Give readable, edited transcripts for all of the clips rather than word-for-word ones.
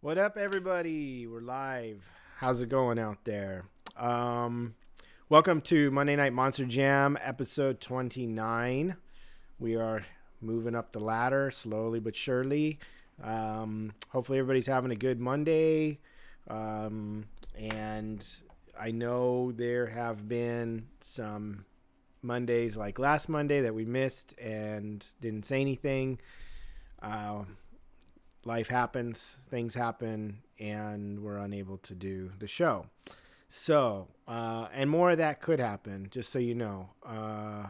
What up, everybody? We're live. How's it going out there? Welcome to Monday Night Monster Jam, episode 29. We are moving up the ladder slowly but surely. Hopefully everybody's having a good Monday. And I know there have been some Mondays like last Monday that we missed and didn't say anything. Life happens, things happen, and we're unable to do the show. So, and more of that could happen, just so you know.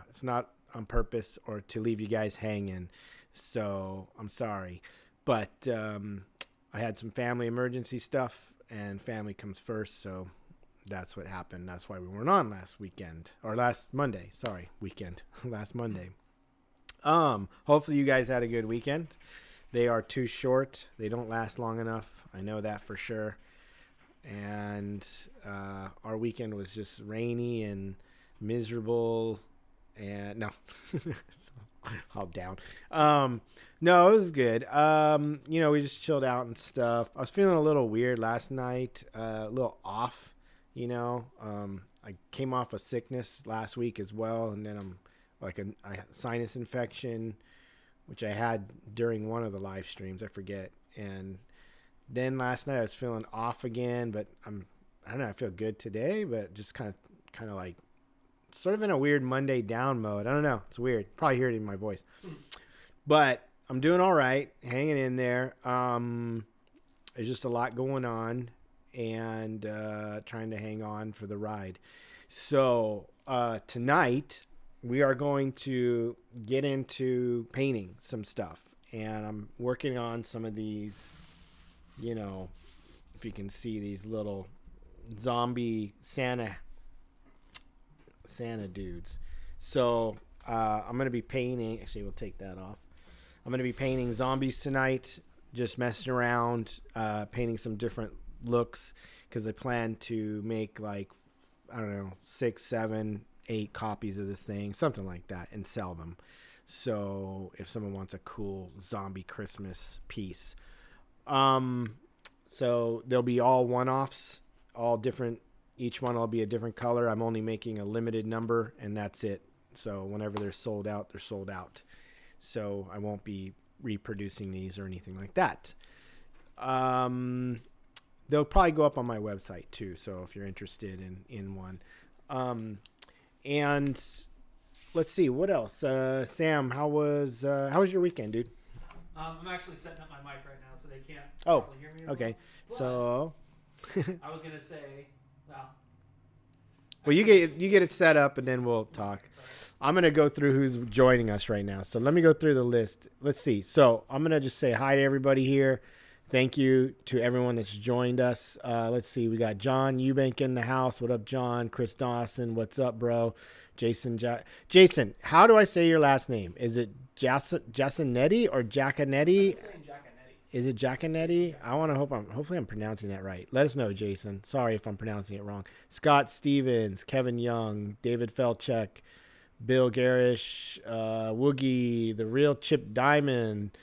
It's not on purpose or to leave you guys hanging. So, I'm sorry. But I had some family emergency stuff, and family comes first, so that's what happened. That's why we weren't on last Monday. Sorry, weekend. Last Monday. Hopefully you guys had a good weekend. They are too short. They don't last long enough. I know that for sure. And our weekend was just rainy and miserable. And no, all down. No, it was good. We just chilled out and stuff. I was feeling a little weird last night, a little off. I came off a sickness last week as well, and then I'm like a sinus infection, which I had during one of the live streams, I forget. And then last night I was feeling off again, but I don't know, I feel good today, but just kind of like sort of in a weird Monday down mode. I don't know. It's weird. Probably hear it in my voice. But I'm doing all right, hanging in there. There's just a lot going on and trying to hang on for the ride. So tonight we are going to get into painting some stuff, and I'm working on some of these, if you can see these little zombie Santa dudes. So I'm going to be painting, actually we'll take that off. I'm going to be painting zombies tonight, just messing around, painting some different looks, because I plan to make 6, 7, 8 copies of this thing, something like that, and sell them. So if someone wants a cool zombie Christmas piece, so they'll be all one-offs, all different. Each one will be a different color. I'm only making a limited number, and that's it. So whenever they're sold out, they're sold out. So I won't be reproducing these or anything like that. They'll probably go up on my website too. So if you're interested in one. And let's see, what else? Sam, how was your weekend, dude? I'm actually setting up my mic right now, so they can't probably hear me. Okay, so I was gonna say, well, you get it set up, and then we'll talk. I'm gonna go through who's joining us right now. So let me go through the list. Let's see. So I'm gonna just say hi to everybody here. Thank you to everyone that's joined us. Let's see. We got John Eubank in the house. What up, John? Chris Dawson. What's up, bro? Jason, how do I say your last name? Is it Jacinetti or Jacanetti? Is it Jacanetti? Hopefully I'm pronouncing that right. Let us know, Jason. Sorry if I'm pronouncing it wrong. Scott Stevens, Kevin Young, David Felchek, Bill Garish, Woogie, The Real Chip Diamond.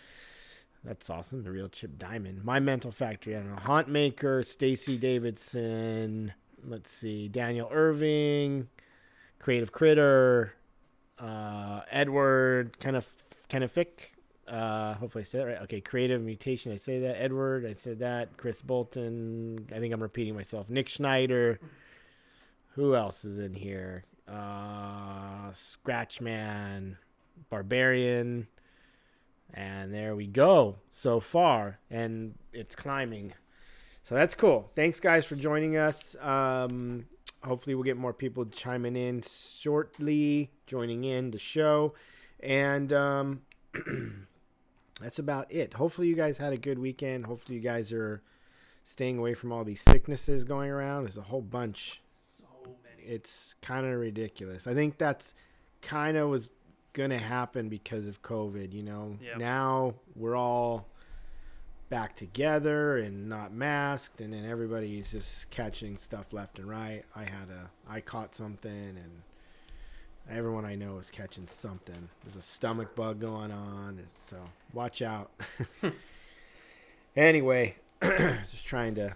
That's awesome. The Real Chip Diamond. My Mental Factory. I don't know. Hauntmaker, Stacy Davidson. Let's see. Daniel Irving. Creative Critter. Edward. Kind of Fick. Hopefully I said that right. Okay. Creative Mutation. I say that. Edward. I said that. Chris Bolton. I think I'm repeating myself. Nick Schneider. Who else is in here? Scratchman. Barbarian. And there we go so far, and it's climbing. So that's cool. Thanks, guys, for joining us. Hopefully we'll get more people chiming in shortly, joining in the show. And that's about it. Hopefully you guys had a good weekend. Hopefully you guys are staying away from all these sicknesses going around. There's a whole bunch. So many. It's kind of ridiculous. I think that's kind of was going to happen because of COVID, Yep. Now we're all back together and not masked, and then everybody's just catching stuff left and right. I caught something, and everyone I know is catching something. There's a stomach bug going on, so watch out. Anyway, Just trying to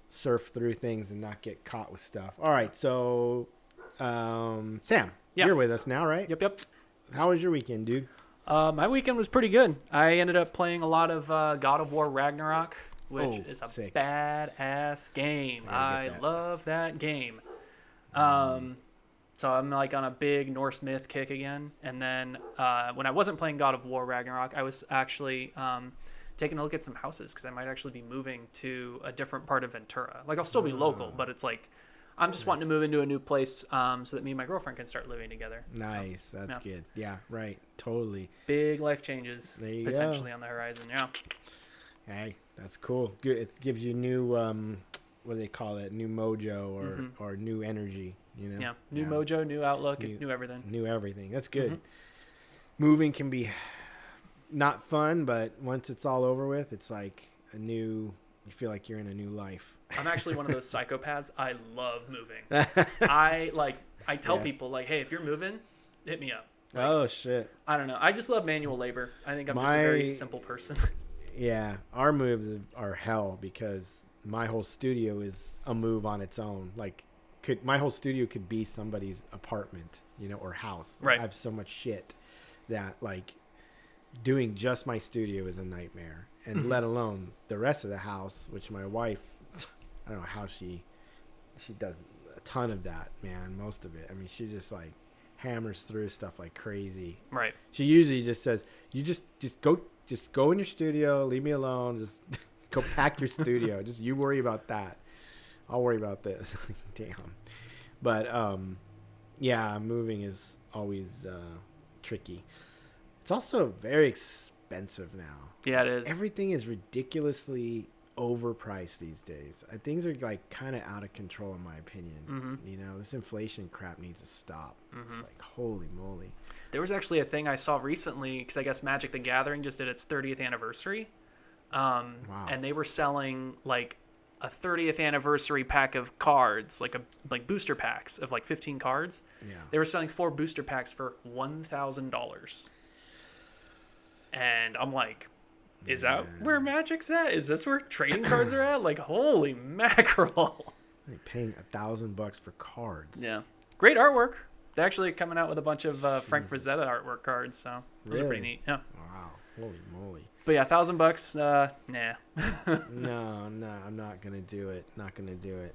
surf through things and not get caught with stuff. All right, so Sam, you're with us now, right? Yep. How was your weekend, dude? My weekend was pretty good. I ended up playing a lot of God of War Ragnarok, which is a sick. badass game. I love that game. So I'm like on a big Norse myth kick again. And then when I wasn't playing God of War Ragnarok, I was actually taking a look at some houses because I might actually be moving to a different part of Ventura. Like I'll still be local, but it's like I'm just wanting to move into a new place so that me and my girlfriend can start living together. Nice. So, that's good. Yeah, right. Totally. Big life changes potentially go. on the horizon. Yeah. Hey, that's cool. Good. It gives you new, what do they call it? New mojo or new energy, you know? Yeah. New mojo, new outlook, new everything. New everything. That's good. Moving can be not fun, but once it's all over with, it's like you feel like you're in a new life. I'm actually one of those psychopaths. I love moving. I tell people like, hey, if you're moving, hit me up. Like, oh shit. I don't know. I just love manual labor. I think I'm just a very simple person. Yeah, our moves are hell because my whole studio is a move on its own. Like, my whole studio could be somebody's apartment, or house. Right. I have so much shit that like doing just my studio is a nightmare, and let alone the rest of the house, which my wife, I don't know how she does a ton of that, man. Most of it. I mean, she just like hammers through stuff like crazy. Right. She usually just says, "You just go in your studio, leave me alone, just go pack your studio. Just you worry about that. I'll worry about this." Damn. But yeah, moving is always tricky. It's also very expensive now. Yeah, it is. Everything is ridiculously overpriced these days. Things are like kind of out of control in my opinion. This inflation crap needs to stop. It's like, holy moly. There was actually a thing I saw recently because I guess Magic the Gathering just did its 30th anniversary. Wow. And they were selling like a 30th anniversary pack of cards, like booster packs of like 15 cards. Yeah. They were selling 4 booster packs for $1,000. And I'm like, is that where Magic's at? Is this where trading cards are at? Like, holy mackerel. They're paying $1,000 for cards. Yeah. Great artwork. They're actually coming out with a bunch of Frank Frazetta artwork cards, so those are pretty neat. Yeah. Wow. Holy moly. But yeah, $1,000, nah. No, I'm not gonna do it. Not gonna do it.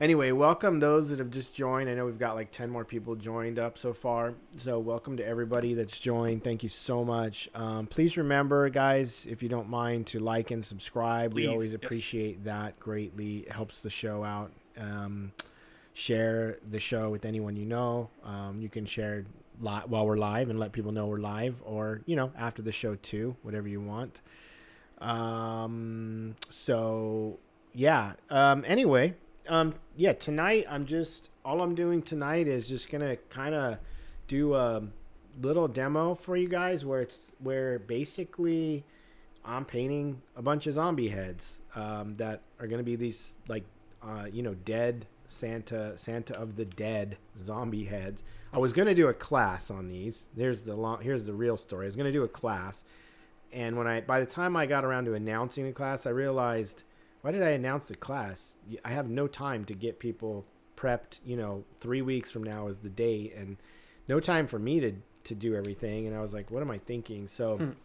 Anyway, welcome those that have just joined. I know we've got like 10 more people joined up so far. So welcome to everybody that's joined. Thank you so much. Please remember, guys, if you don't mind, to like and subscribe. Please. We always appreciate that greatly. It helps the show out. Share the show with anyone you know. You can share while we're live and let people know we're live, or after the show too, whatever you want. So yeah. Anyway, yeah, tonight all I'm doing tonight is just gonna kind of do a little demo for you guys where basically I'm painting a bunch of zombie heads that are gonna be these like dead Santa of the Dead zombie heads. I was gonna do a class on these. Here's the real story. I was gonna do a class, and by the time I got around to announcing the class, I realized, why did I announce the class? I have no time to get people prepped. 3 weeks from now is the date, and no time for me to do everything. And I was like, what am I thinking? So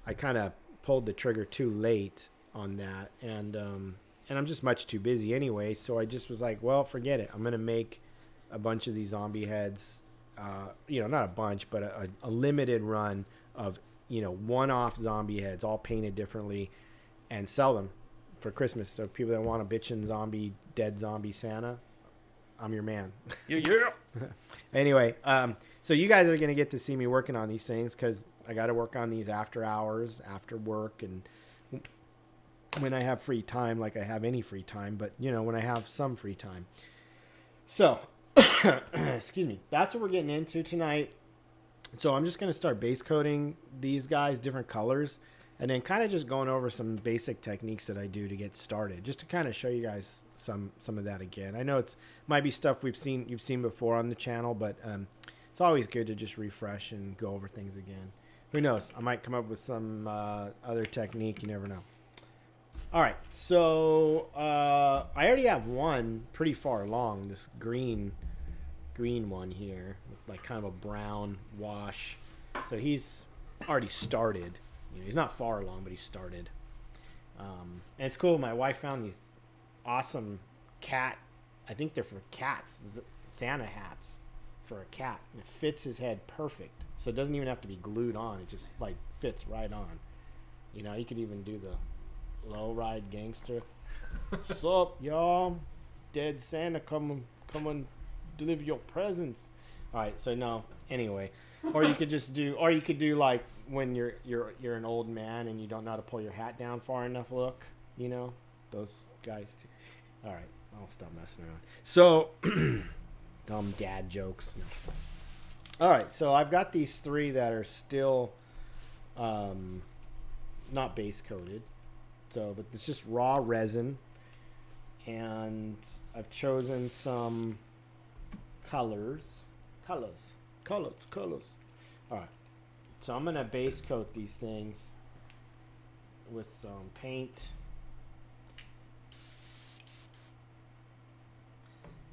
I kind of pulled the trigger too late on that, and I'm just much too busy anyway. So I just was like, well, forget it. I'm gonna make a bunch of these zombie heads. Not a bunch, but a limited run of one-off zombie heads, all painted differently, and sell them for Christmas. So people that want a bitchin' dead zombie Santa, I'm your man. Yeah. Anyway, so you guys are going to get to see me working on these things because I got to work on these after hours, after work, and when I have free time, like I have any free time, but when I have some free time. So, excuse me, that's what we're getting into tonight. So I'm just going to start base coating these guys different colors, and then kind of just going over some basic techniques that I do to get started, just to kind of show you guys some of that again. I know might be stuff you've seen before on the channel, but it's always good to just refresh and go over things again. Who knows? I might come up with some other technique. You never know. All right, so I already have one pretty far along. This green one here, with like kind of a brown wash. So he's already started. You know, he's not far along, but he started. And it's cool. My wife found these awesome cat. I think they're for cats. Santa hats for a cat. And it fits his head perfect. So it doesn't even have to be glued on. It just like fits right on. You know, you could even do the low ride gangster. What's up, y'all? Dead Santa, come and deliver your presents. All right, so no. Anyway, or you could do like when you're an old man and you don't know how to pull your hat down far enough. Look, you know, those guys too. All right, I'll stop messing around. So, dumb dad jokes. All right, so I've got these 3 that are still not base coated. So, but it's just raw resin, and I've chosen some colors. All right, so I'm gonna base coat these things with some paint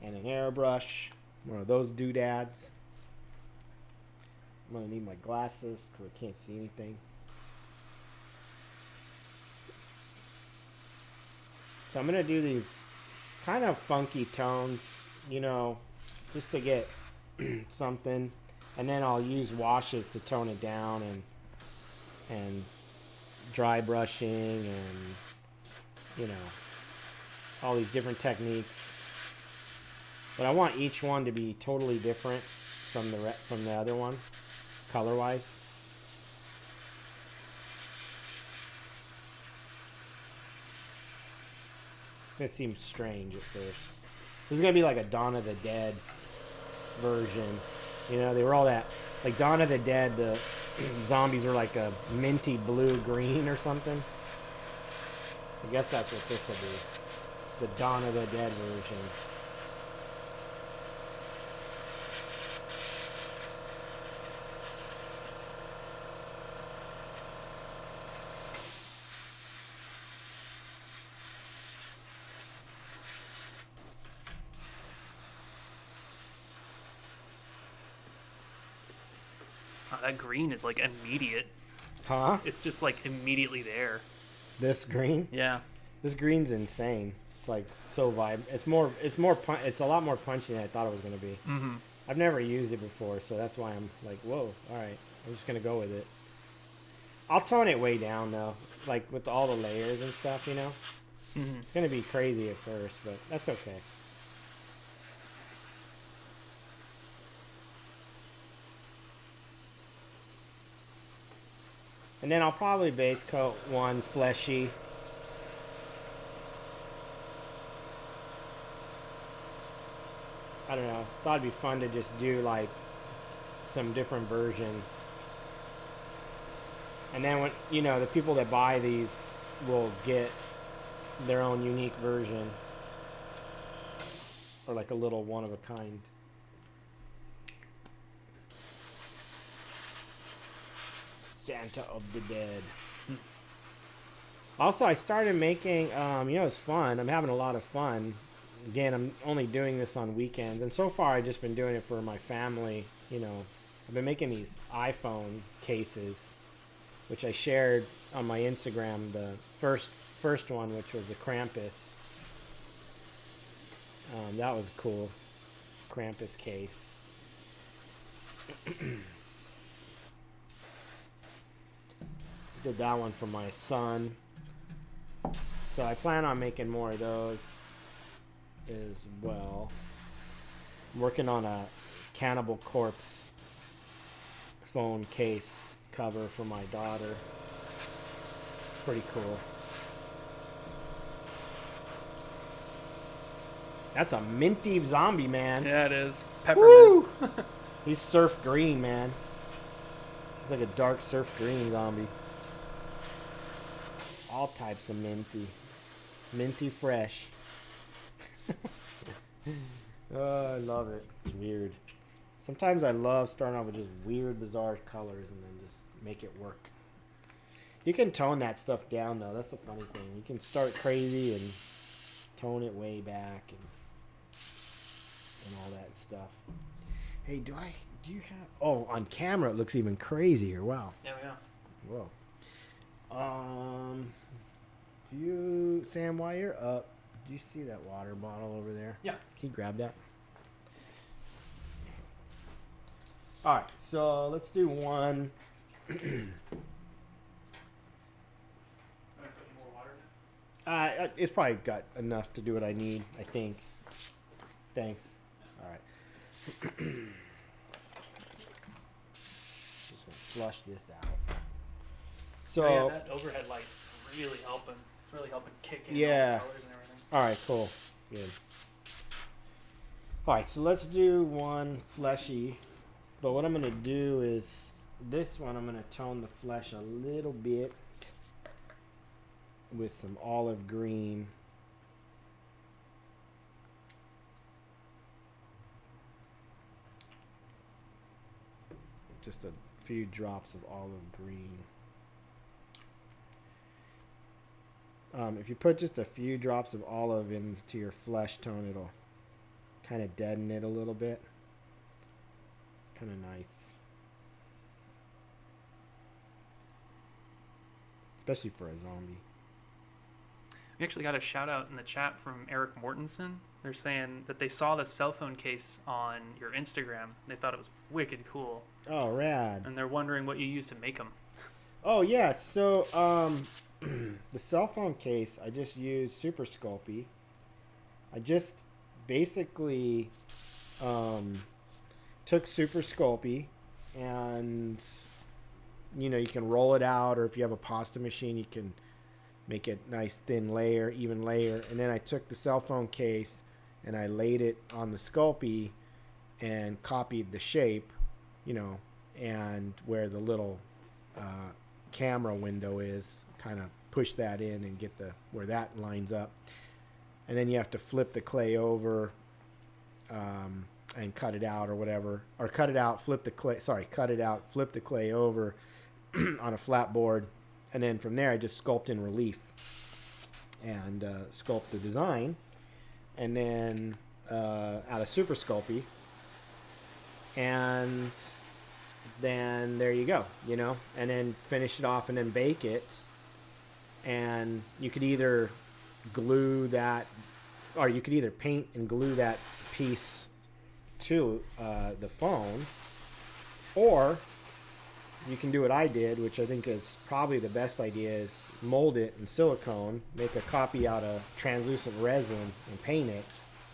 and an airbrush, one of those doodads. I'm gonna need my glasses because I can't see anything. So I'm going to do these kind of funky tones, you know, just to get something. And then I'll use washes to tone it down and dry brushing and, you know, all these different techniques. But I want each one to be totally different from the other one, color-wise. It seems strange at first. This is gonna be like a Dawn of the Dead version. You know, they were all that, like Dawn of the Dead, the zombies were like a minty blue green or something. I guess that's what this will be. The Dawn of the Dead version. Oh, that green is like immediate. Huh? It's just like immediately there. This green? Yeah. This green's insane. It's like so vibrant. It's a lot more punchy than I thought it was gonna be. Mm-hmm. I've never used it before, so that's why I'm like, whoa, all right. I'm just gonna go with it. I'll tone it way down though, like with all the layers and stuff, you know. Mm-hmm. It's gonna be crazy at first, but that's okay. And then I'll probably base coat one fleshy. I don't know. Thought it'd be fun to just do like some different versions. And then when, you know, the people that buy these will get their own unique version. Or like a little one of a kind. Santa of the Dead. Also, I started making, you know, it's fun. I'm having a lot of fun. Again, I'm only doing this on weekends. And so far, I've just been doing it for my family. You know, I've been making these iPhone cases, which I shared on my Instagram. The first one, which was the Krampus. That was cool. Krampus case. Did that one for my son. So I plan on making more of those as well. I'm working on a Cannibal Corpse phone case cover for my daughter. Pretty cool. That's a minty zombie, man. Yeah, it is. Peppermint. Woo! He's surf green, man. He's like a dark surf green zombie. All types of minty. Minty fresh. Oh, I love it. It's weird. Sometimes I love starting off with just weird, bizarre colors and then just make it work. You can tone that stuff down though. That's the funny thing. You can start crazy and tone it way back and all that stuff. Hey, do you have? Oh, on camera it looks even crazier. Wow. There we go. Whoa. Do you, Sam, while you're up, do you see that water bottle over there? Yeah. Can you grab that? All right, so let's do one. It's probably got enough to do what I need, I think. Thanks. All right. Just gonna flush this out. So. Oh, yeah, that overhead light's really helping. It's really helping kick in Yeah. all the colors and everything. All right, cool. Good. All right, so let's do one fleshy. But what I'm going to do is this one, I'm going to tone the flesh a little bit with some olive green. Just a few drops of olive green. If you put just a few drops of olive into your flesh tone, it'll kind of deaden it a little bit. Kind of nice. Especially for a zombie. We actually got a shout out in the chat from Eric Mortensen. They're saying that they saw the cell phone case on your Instagram. They thought it was wicked cool. Oh, rad. And they're wondering what you use to make them. Oh, yeah. So, the cell phone case, I just used Super Sculpey. I just basically took Super Sculpey and, you know, you can roll it out, or if you have a pasta machine, you can make it nice thin layer, even layer. And then I took the cell phone case and I laid it on the Sculpey and copied the shape, you know, and where the little camera window is, kind of push that in and get the where that lines up. And then you have to flip the clay over and cut it out or whatever, or cut it out, flip the clay, cut it out, flip the clay over on a flat board, and then from there I just sculpt in relief and sculpt the design, and then out of Super Sculpey, and then there you go, you know, and then finish it off and then bake it. And you could either glue that, or you could either paint and glue that piece to the phone, or you can do what I did, which I think is probably the best idea, is mold it in silicone, make a copy out of translucent resin and paint it,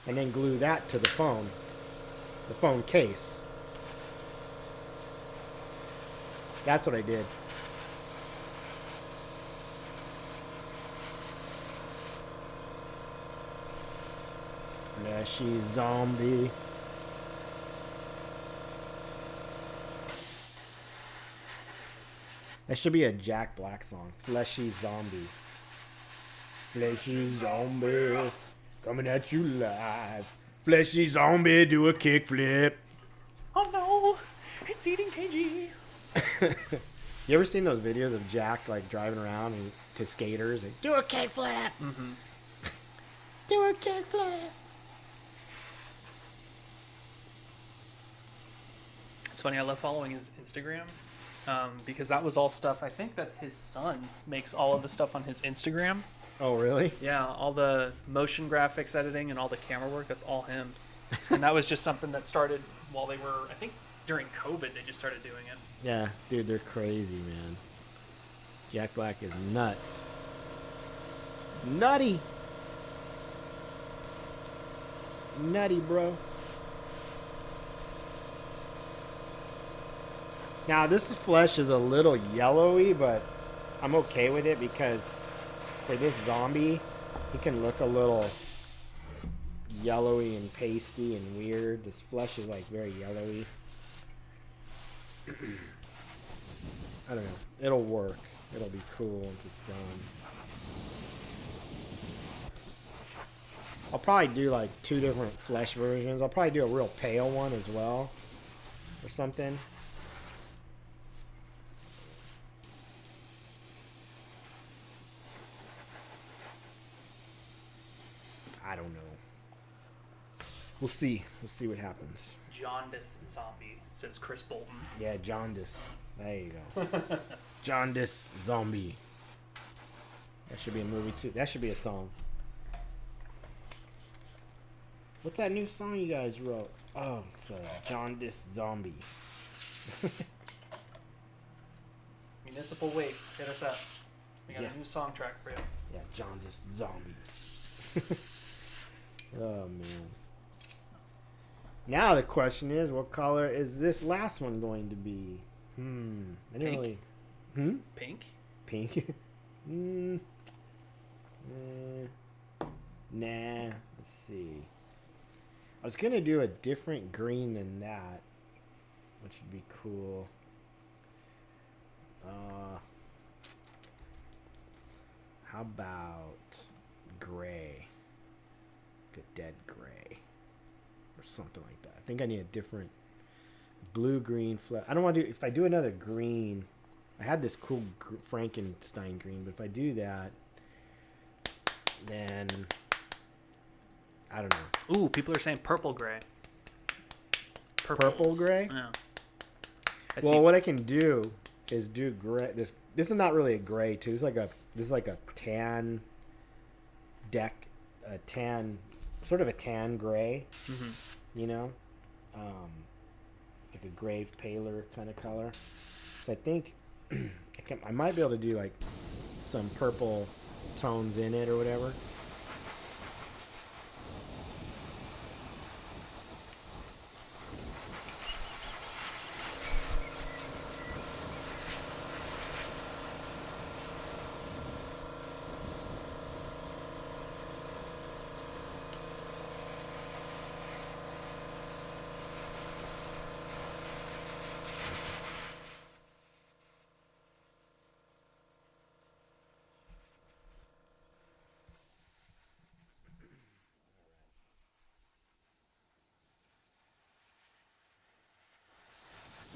and then glue that to the phone case. That's what I did. Fleshy zombie. That should be a Jack Black song. Fleshy zombie. Fleshy zombie. Coming at you live. Fleshy zombie, do a kickflip. Oh no, it's eating KG. You ever seen those videos of Jack like driving around and, to skaters and do a kickflip? Mm-hmm. Do a kickflip. It's funny, I love following his Instagram because that was all stuff. I think that's his son makes all of the stuff on his Instagram. Oh, really? Yeah, all the motion graphics editing and all the camera work, that's all him. And that was just something that started while they were, I think during COVID, they just started doing it. Yeah, dude, they're crazy, man. Jack Black is nuts. Nutty. Nutty, bro. Now, this flesh is a little yellowy, but I'm okay with it because for this zombie, he can look a little yellowy and pasty and weird. This flesh is like very yellowy. I don't know. It'll work. It'll be cool once it's done. I'll probably do like 2 different flesh versions. I'll probably do a real pale one as well, or something. We'll see. We'll see what happens. Jaundice zombie, says Chris Bolton. Yeah, jaundice. There you go. Jaundice zombie. That should be a movie too. That should be a song. What's that new song you guys wrote? Oh, it's Jaundice Zombie. Municipal Waste, hit us up. We got Yeah. a new song track for you. Yeah, Jaundice Zombie. Oh, man. Now the question is, what color is this last one going to be? I didn't Pink. really... Pink? Pink? Nah. Let's see. I was going to do a different green than that, which would be cool. How about gray? Like a dead gray. Or something like that. I think I need a different blue-green flat. I don't want to do... If I do another green... I had this cool Frankenstein green, but if I do that, then... I don't know. Ooh, people are saying purple gray. Purple gray? Yeah. Well, what I can do is do gray. This is not really a gray too. This is like a tan deck, a tan, sort of a tan gray. You know, like a grave paler kind of color. So I think I might be able to do like some purple tones in it or whatever.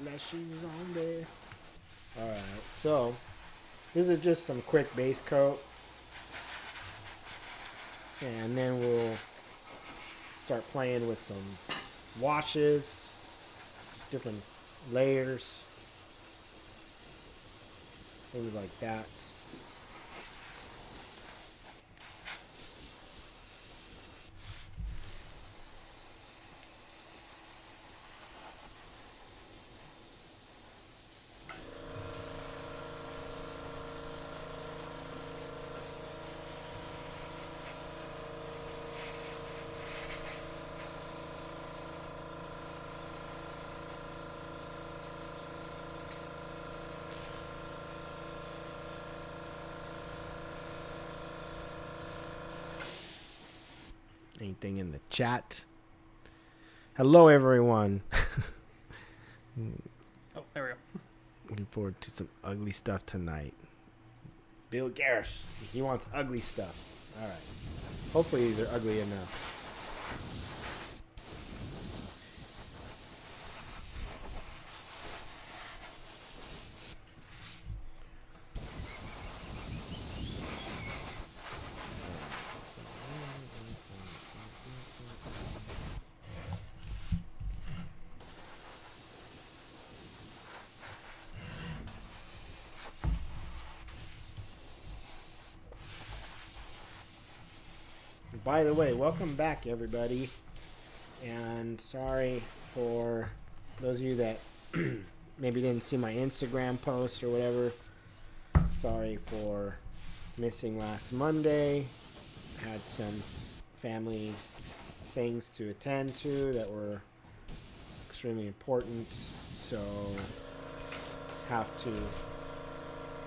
Fleshy zombie. Alright, so this is just some quick base coat. And then we'll start playing with some washes, different layers, things like that. Anything in the chat? Hello, everyone. Oh, there we go. Looking forward to some ugly stuff tonight. Bill Garish, he wants ugly stuff. All right. Hopefully these are ugly enough. By the way, welcome back, everybody. And sorry for those of you that maybe didn't see my Instagram post or whatever. Sorry for missing last Monday. Had some family things to attend to that were extremely important. So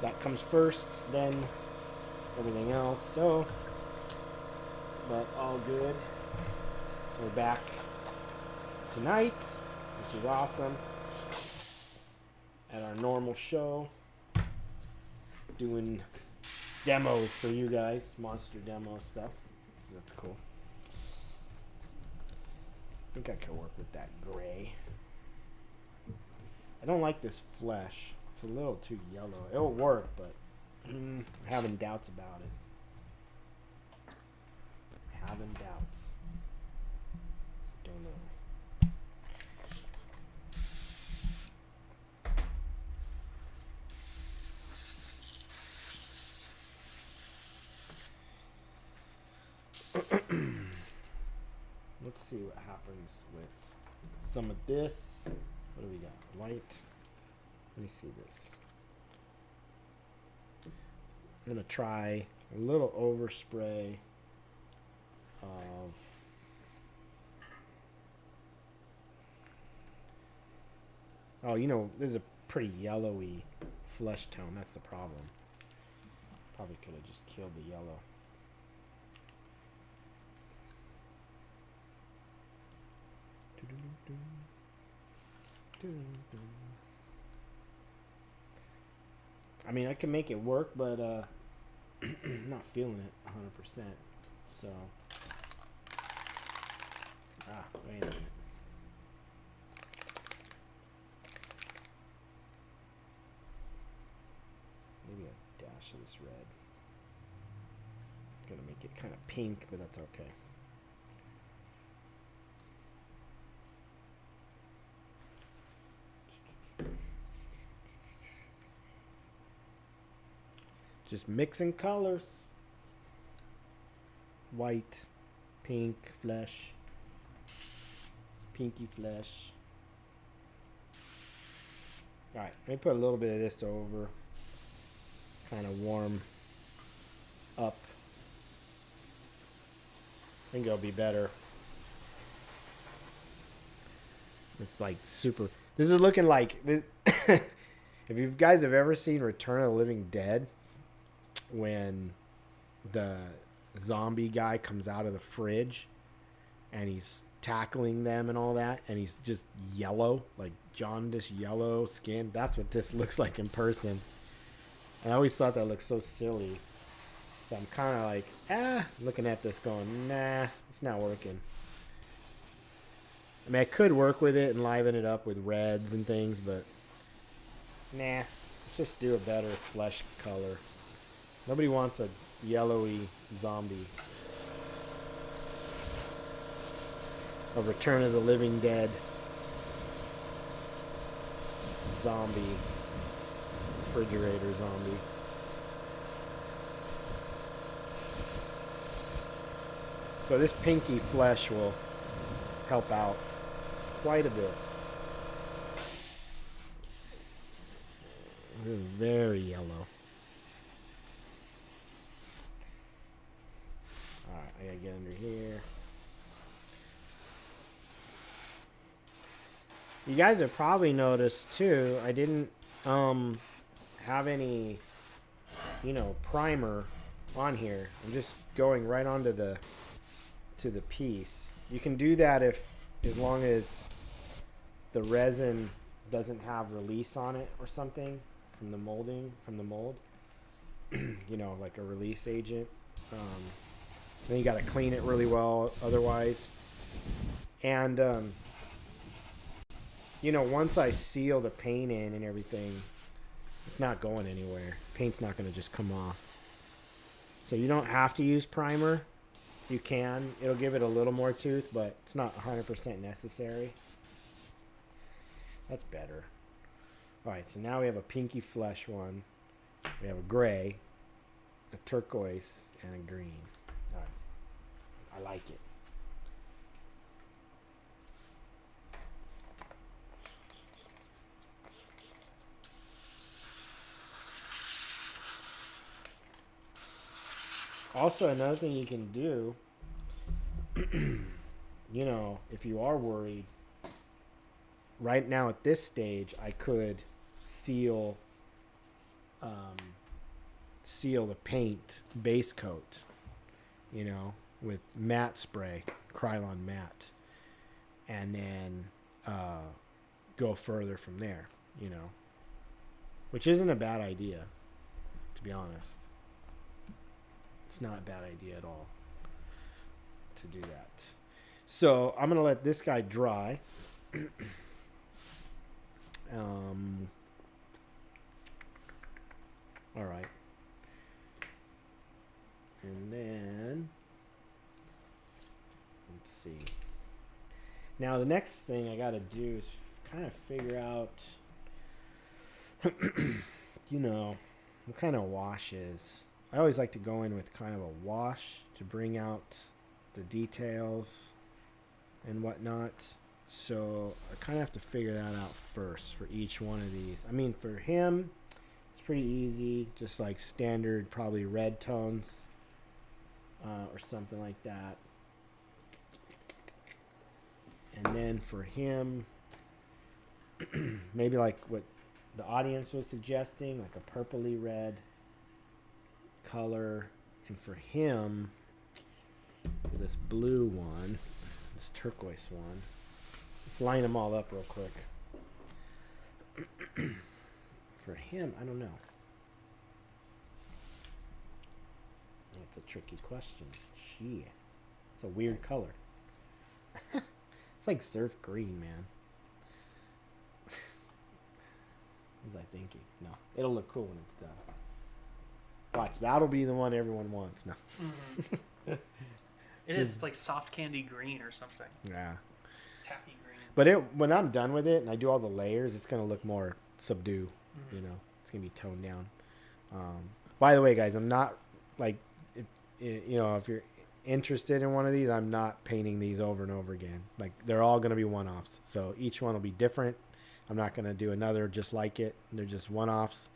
that comes first, then everything else. So, but all good. We're back tonight, which is awesome. At our normal show, doing demos for you guys, monster demo stuff. So that's cool. I think I can work with that gray. I don't like this flesh. It's a little too yellow. It'll work, but I'm having doubts about it. Having doubts. Don't don't know. Let's see what happens with some of this. What do we got? White. Let me see this. I'm going to try a little overspray of oh, you know, this is a pretty yellowy flesh tone. That's the problem. Probably could have just killed the yellow. I mean, I can make it work, but not feeling it 100%. So, wait a minute. Maybe a dash of this red. Gonna make it kind of pink, but that's okay. Just mixing colors. White, pink, flesh, pinky flesh. Alright, let me put a little bit of this over. Kind of warm up. I think it'll be better. It's like super. This is looking like this. If you guys have ever seen Return of the Living Dead, when the zombie guy comes out of the fridge and he's tackling them and all that, and he's just yellow, like jaundiced yellow skin. That's what this looks like in person. And I always thought that looked so silly. So I'm kind of like, looking at this going, nah, it's not working. I mean, I could work with it and liven it up with reds and things, but nah, let's just do a better flesh color. Nobody wants a yellowy zombie. A Return of the Living Dead zombie. Refrigerator zombie. So this pinky flesh will help out quite a bit. This is very yellow. Alright, I gotta get under here. You guys have probably noticed too, I didn't have any, primer on here. I'm just going right onto the piece. You can do that as long as the resin doesn't have release on it or something from the mold. Like a release agent. Then you got to clean it really well otherwise. And once I seal the paint in and everything, it's not going anywhere. Paint's not going to just come off. So you don't have to use primer. You can. It'll give it a little more tooth, but it's not 100% necessary. That's better. Alright, so now we have a pinky flesh one. We have a gray, a turquoise, and a green. Alright. I like it. Also, another thing you can do, if you are worried, right now at this stage, I could seal the paint base coat, with matte spray, Krylon matte, and then go further from there, which isn't a bad idea, to be honest. It's not a bad idea at all to do that. So I'm going to let this guy dry. All right. And then, let's see. Now the next thing I got to do is kind of figure out, you know, what kind of washes. I always like to go in with kind of a wash to bring out the details and whatnot. So I kind of have to figure that out first for each one of these. I mean, for him, it's pretty easy, just like standard, probably red tones or something like that. And then for him, maybe like what the audience was suggesting, like a purpley red color. And for him, for this blue one, this turquoise one, let's line them all up real quick. For him, I don't know. That's a tricky question. Shit. It's a weird color. It's like surf green, man. What was I thinking? No. It'll look cool when it's done. Watch, that'll be the one everyone wants. No. Mm-hmm. It is. It's like soft candy green or something. Yeah. Taffy green. But when I'm done with it and I do all the layers, it's going to look more subdued. Mm-hmm. You know, it's going to be toned down. By the way, guys, I'm not like, if you're interested in one of these, I'm not painting these over and over again. Like, they're all going to be one-offs. So each one will be different. I'm not going to do another just like it. They're just one-offs,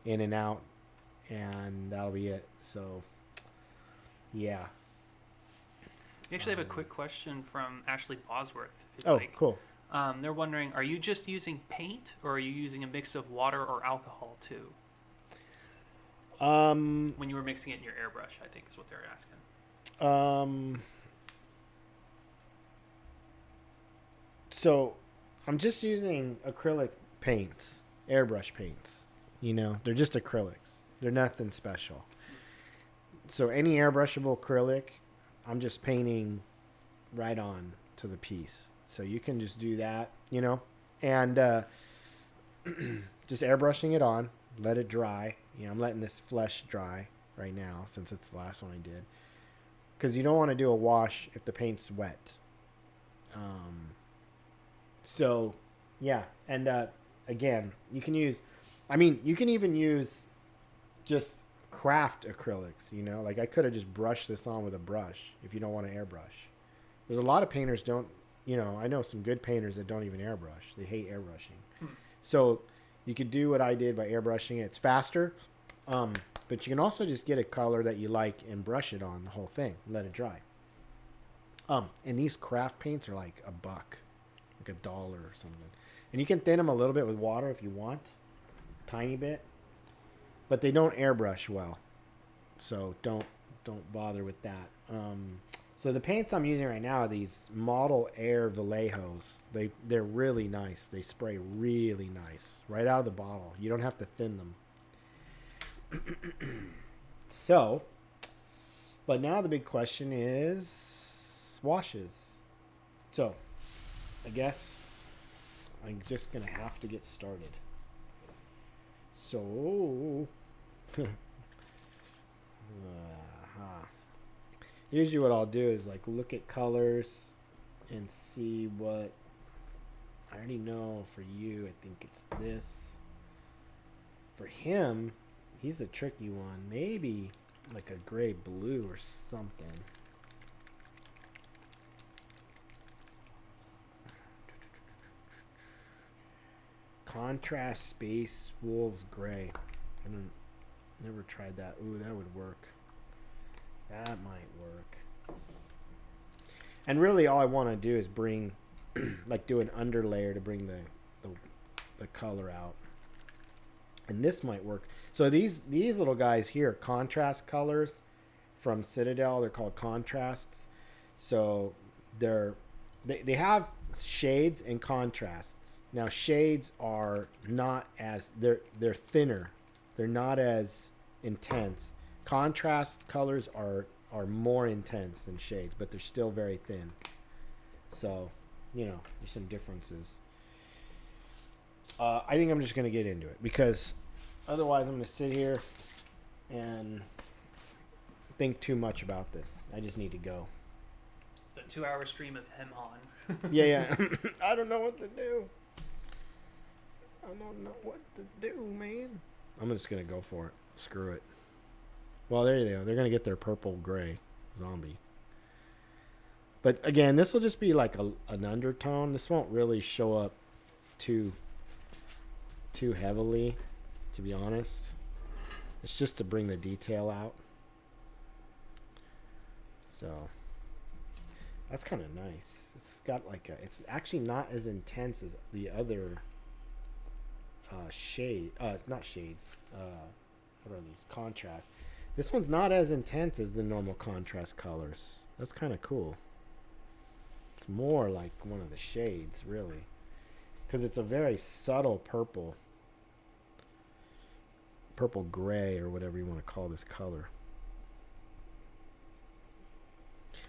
in and out, and that'll be it. So, yeah. We actually have a quick question from Ashley Bosworth. If you'd Oh, like. cool. They're wondering, are you just using paint, or are you using a mix of water or alcohol too? When you were mixing it in your airbrush, I think is what they're asking. So I'm just using acrylic paints, airbrush paints. You know, they're just acrylics. They're nothing special. So any airbrushable acrylic, I'm just painting right on to the piece. So you can just do that, you know, and just airbrushing it on, let it dry. You know, I'm letting this flesh dry right now since it's the last one I did. Because you don't want to do a wash if the paint's wet. So, yeah. And again, you can use, you can even use just craft acrylics, you know. Like I could have just brushed this on with a brush if you don't want to airbrush. There's a lot of painters don't, you know, I know some good painters that don't even airbrush. They hate airbrushing. So you could do what I did by airbrushing it. It's faster. But you can also just get a color that you like and brush it on the whole thing. Let it dry. And these craft paints are like $1, like $1 or something. And you can thin them a little bit with water if you want, tiny bit. But they don't airbrush well, so don't bother with that. So the paints I'm using right now are these Model Air Vallejos. They're really nice. They spray really nice right out of the bottle. You don't have to thin them. So, but now the big question is washes. So, I guess I'm just gonna have to get started. So, usually what I'll do is like look at colors and see what I already know. For you, I think it's this. For him, he's the tricky one. Maybe like a gray blue or something. Contrast Space Wolves Gray. Never tried that. Ooh, that would work. That might work. And really all I want to do is bring like do an underlayer to bring the color out. And this might work. So these little guys here, contrast colors from Citadel, they're called contrasts. So they have shades and contrasts. Now shades are not as they're thinner. They're not as intense. Contrast colors are more intense than shades, but they're still very thin. So, you know, there's some differences. I think I'm just going to get into it because otherwise I'm going to sit here and think too much about this. I just need to go. The 2-hour stream of him on. Yeah. I don't know what to do. I don't know what to do, man. I'm just going to go for it. Screw it. Well, there you go. They're going to get their purple gray zombie. But again, this will just be like an undertone. This won't really show up too heavily, to be honest. It's just to bring the detail out. So that's kind of nice. It's got like it's actually not as intense as the other not shades. What are these? Contrast. This one's not as intense as the normal contrast colors. That's kind of cool. It's more like one of the shades, really, because it's a very subtle purple gray, or whatever you want to call this color.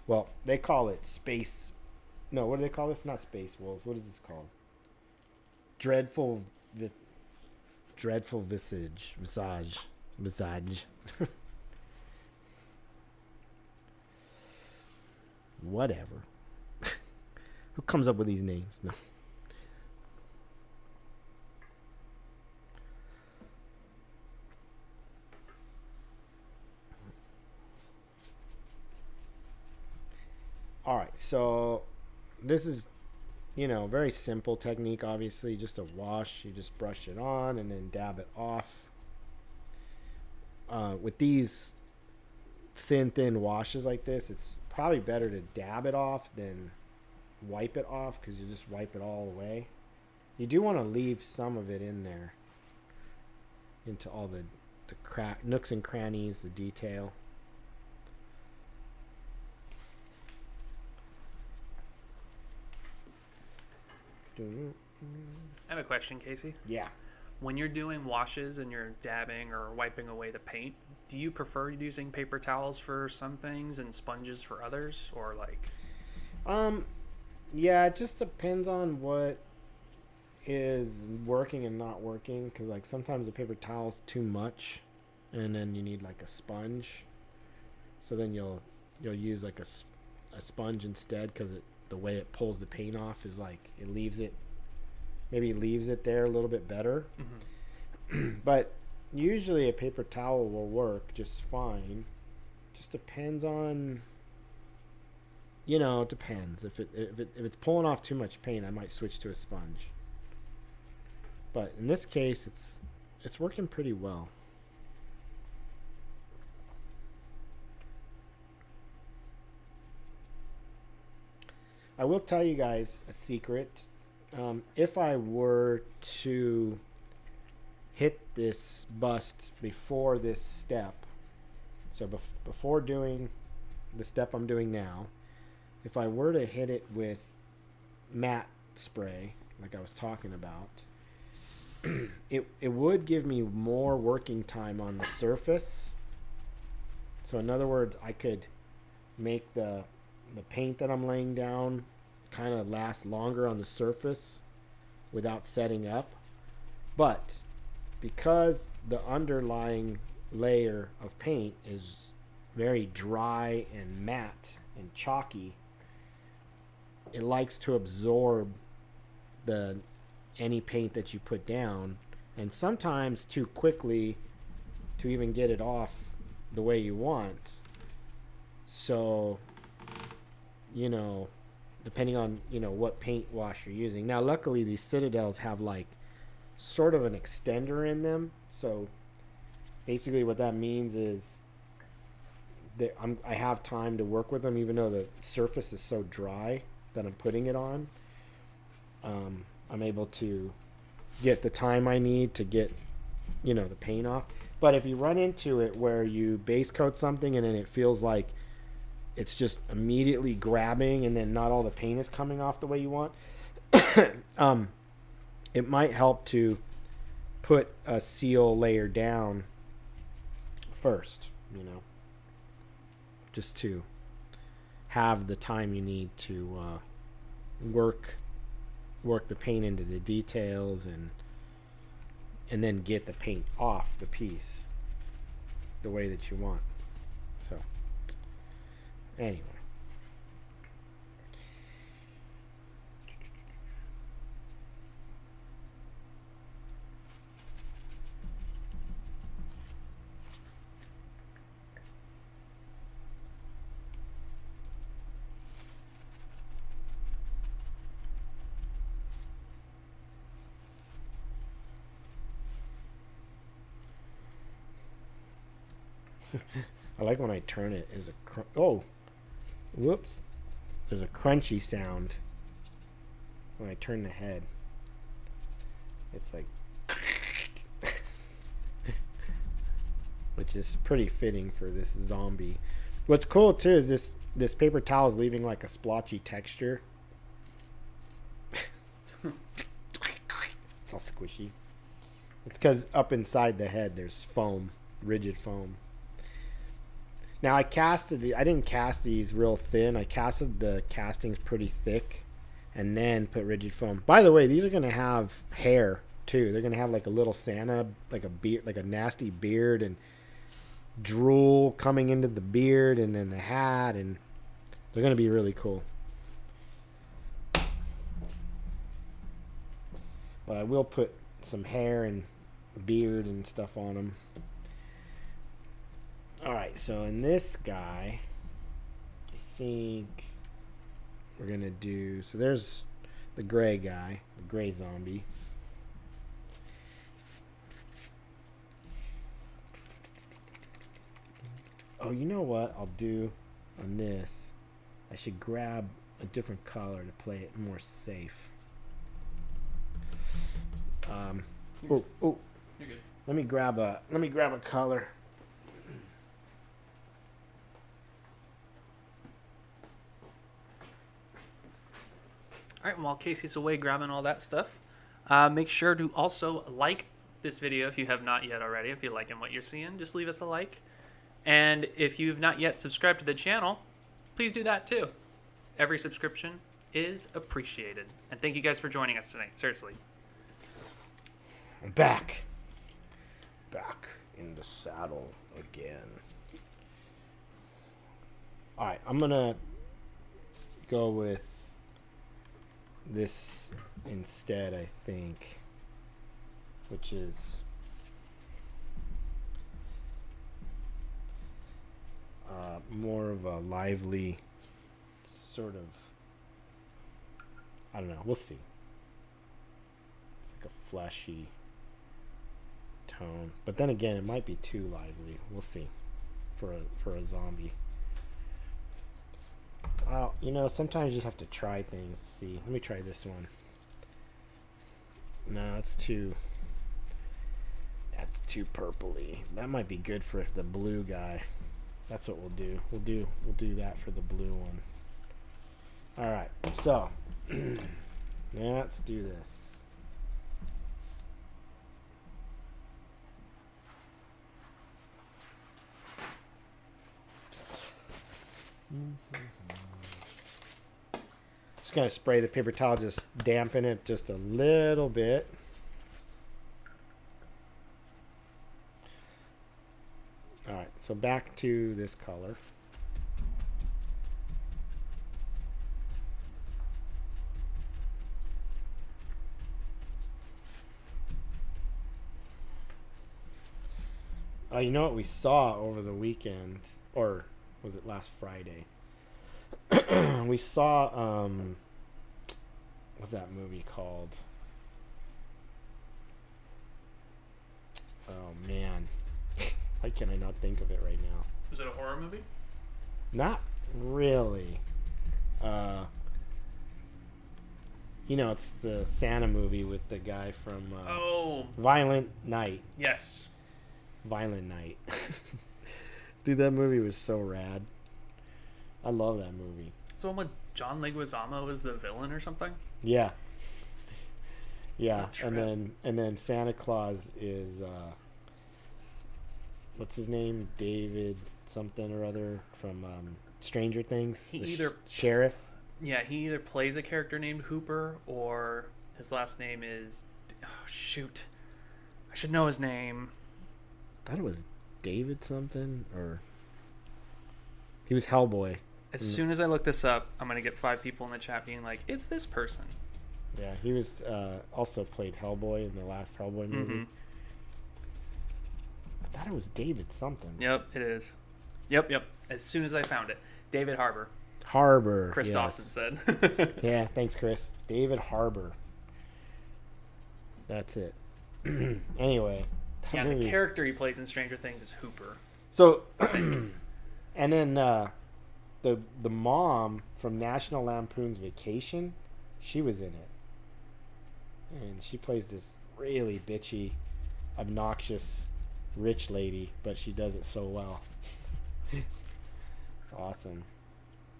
Well, they call it space. No, what do they call this? Not space wolves. What is this called? Dreadful visage. Whatever. Who comes up with these names? No. All right, so this is, very simple technique, obviously. Just a wash. You just brush it on and then dab it off. With these thin washes like this, it's probably better to dab it off than wipe it off, because you just wipe it all away. You do want to leave some of it in there, into all the nooks and crannies, the detail. I have a question, Casey. Yeah. When you're doing washes and you're dabbing or wiping away the paint, do you prefer using paper towels for some things and sponges for others, or like? Yeah, it just depends on what is working and not working, because like sometimes the paper towel's too much, and then you need like a sponge. So then you'll use like a sponge instead, because the way it pulls the paint off is like it leaves it there a little bit better. Mm-hmm. But usually a paper towel will work just fine. Just depends on, it depends. If it's pulling off too much paint, I might switch to a sponge. But in this case, it's working pretty well. I will tell you guys a secret. If I were to hit this bust before this step, so before doing the step I'm doing now, if I were to hit it with matte spray, like I was talking about, it would give me more working time on the surface. So in other words, I could make the paint that I'm laying down kind of last longer on the surface without setting up. But because the underlying layer of paint is very dry and matte and chalky, it likes to absorb any paint that you put down, and sometimes too quickly to even get it off the way you want. So depending on what paint wash you're using. Now luckily these Citadels have like sort of an extender in them, so basically what that means is that I have time to work with them, even though the surface is so dry that I'm putting it on. I'm able to get the time I need to get the paint off. But if you run into it where you base coat something and then it feels like it's just immediately grabbing and then not all the paint is coming off the way you want, it might help to put a seal layer down first, just to have the time you need to work the paint into the details and then get the paint off the piece the way that you want. So anyway, I like when I turn it. There's a oh, whoops. There's a crunchy sound when I turn the head. It's like, which is pretty fitting for this zombie. What's cool too is this paper towel is leaving like a splotchy texture. It's all squishy. It's because up inside the head there's foam, rigid foam. Now I didn't cast these real thin. I casted the castings pretty thick and then put rigid foam. By the way, these are going to have hair too. They're going to have like a little Santa, like a beard, like a nasty beard and drool coming into the beard and then the hat, and they're going to be really cool. But I will put some hair and beard and stuff on them. Alright, so in this guy, I think we're going to do... So there's the gray guy, the gray zombie. Oh, you know what I'll do on this? I should grab a different color to play it more safe. Oh, You're good. let me grab a color. All right, and while Casey's away grabbing all that stuff, make sure to also like this video if you have not yet already. If you're liking what you're seeing, just leave us a like. And if you've not yet subscribed to the channel, please do that too. Every subscription is appreciated. And thank you guys for joining us tonight. Seriously. I'm back in the saddle again. All right, I'm gonna go with this instead, I think, which is more of a lively sort of, I don't know, we'll see. It's like a fleshy tone, but then again it might be too lively. We'll see for a zombie. Well, you know, sometimes you just have to try things to see. Let me try this one. No, that's too purpley. That might be good for the blue guy. That's what we'll do. We'll do that for the blue one. All right, so let's do this. Just gonna spray the paper towel, just dampen it just a little bit. All right, so back to this color. You know what we saw over the weekend, or was it last Friday? We saw, what's that movie called? Oh man, why can I not think of it right now? Was it a horror movie? Not really. You know, it's the Santa movie with the guy from Violent Night. Yes. Violent Night. Dude, that movie was so rad. I love that movie. It's the one with John Leguizamo as the villain or something? Yeah. Yeah, and then Santa Claus is what's his name? David something or other from Stranger Things. Sheriff. Yeah, he either plays a character named Hooper or his last name is, oh shoot, I should know his name. I thought it was David something, or he was Hellboy. As soon as I look this up, I'm gonna get 5 people in the chat being like, "It's this person." Yeah, he was also played Hellboy in the last Hellboy movie. Mm-hmm. I thought it was David something. Yep, it is. Yep. As soon as I found it, David Harbour. Chris yes. Dawson said. Yeah, thanks, Chris. David Harbour. That's it. Anyway. Yeah, the character he plays in Stranger Things is Hooper. So, and then the mom from National Lampoon's Vacation, she was in it, and she plays this really bitchy, obnoxious, rich lady, but she does it so well. It's awesome.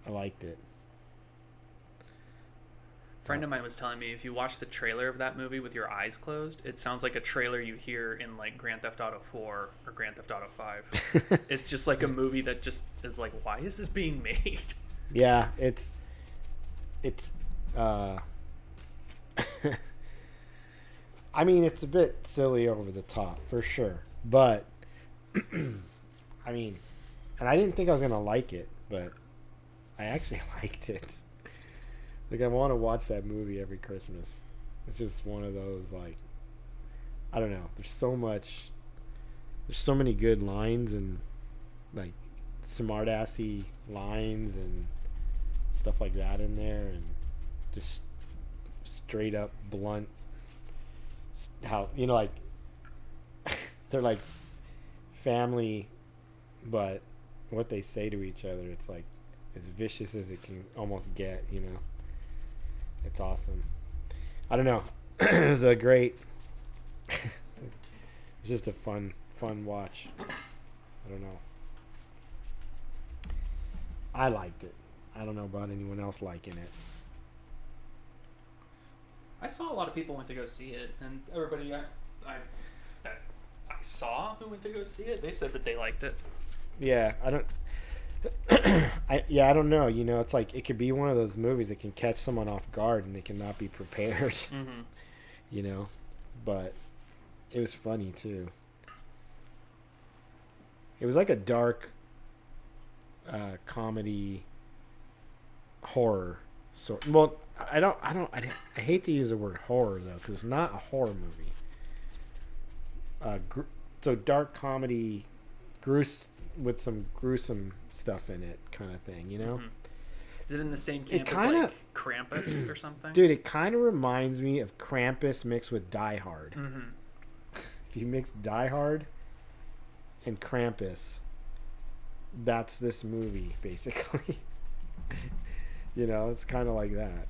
I liked it. A friend of mine was telling me if you watch the trailer of that movie with your eyes closed, it sounds like a trailer you hear in like Grand Theft Auto 4 or Grand Theft Auto 5. It's just like a movie that just is like, why is this being made? Yeah, it's I mean, it's a bit silly over the top for sure, but I mean, and I didn't think I was gonna like it, but I actually liked it. Like, I want to watch that movie every Christmas. It's just one of those, like, I don't know. There's so many good lines and like smart-assy lines and stuff like that in there, and just straight up blunt. How, you know, like they're like family, but what they say to each other, it's like as vicious as it can almost get, you know. It's awesome. I don't know. It was a great it's just a fun watch. I don't know. I liked it. I don't know about anyone else liking it. I saw a lot of people went to go see it, and everybody I saw who went to go see it, they said that they liked it. Yeah, I don't I don't know. You know, it's like it could be one of those movies that can catch someone off guard and they cannot be prepared. Mm-hmm. You know, but it was funny too. It was like a dark comedy horror sort. Well, I hate to use the word horror though, because it's not a horror movie. So dark comedy, with some gruesome stuff in it, kind of thing, you know. Mm-hmm. Is it in the same camp as like Krampus or something? Dude, it kind of reminds me of Krampus mixed with Die Hard. Mm-hmm. If you mix Die Hard and Krampus, that's this movie basically. You know, it's kind of like that.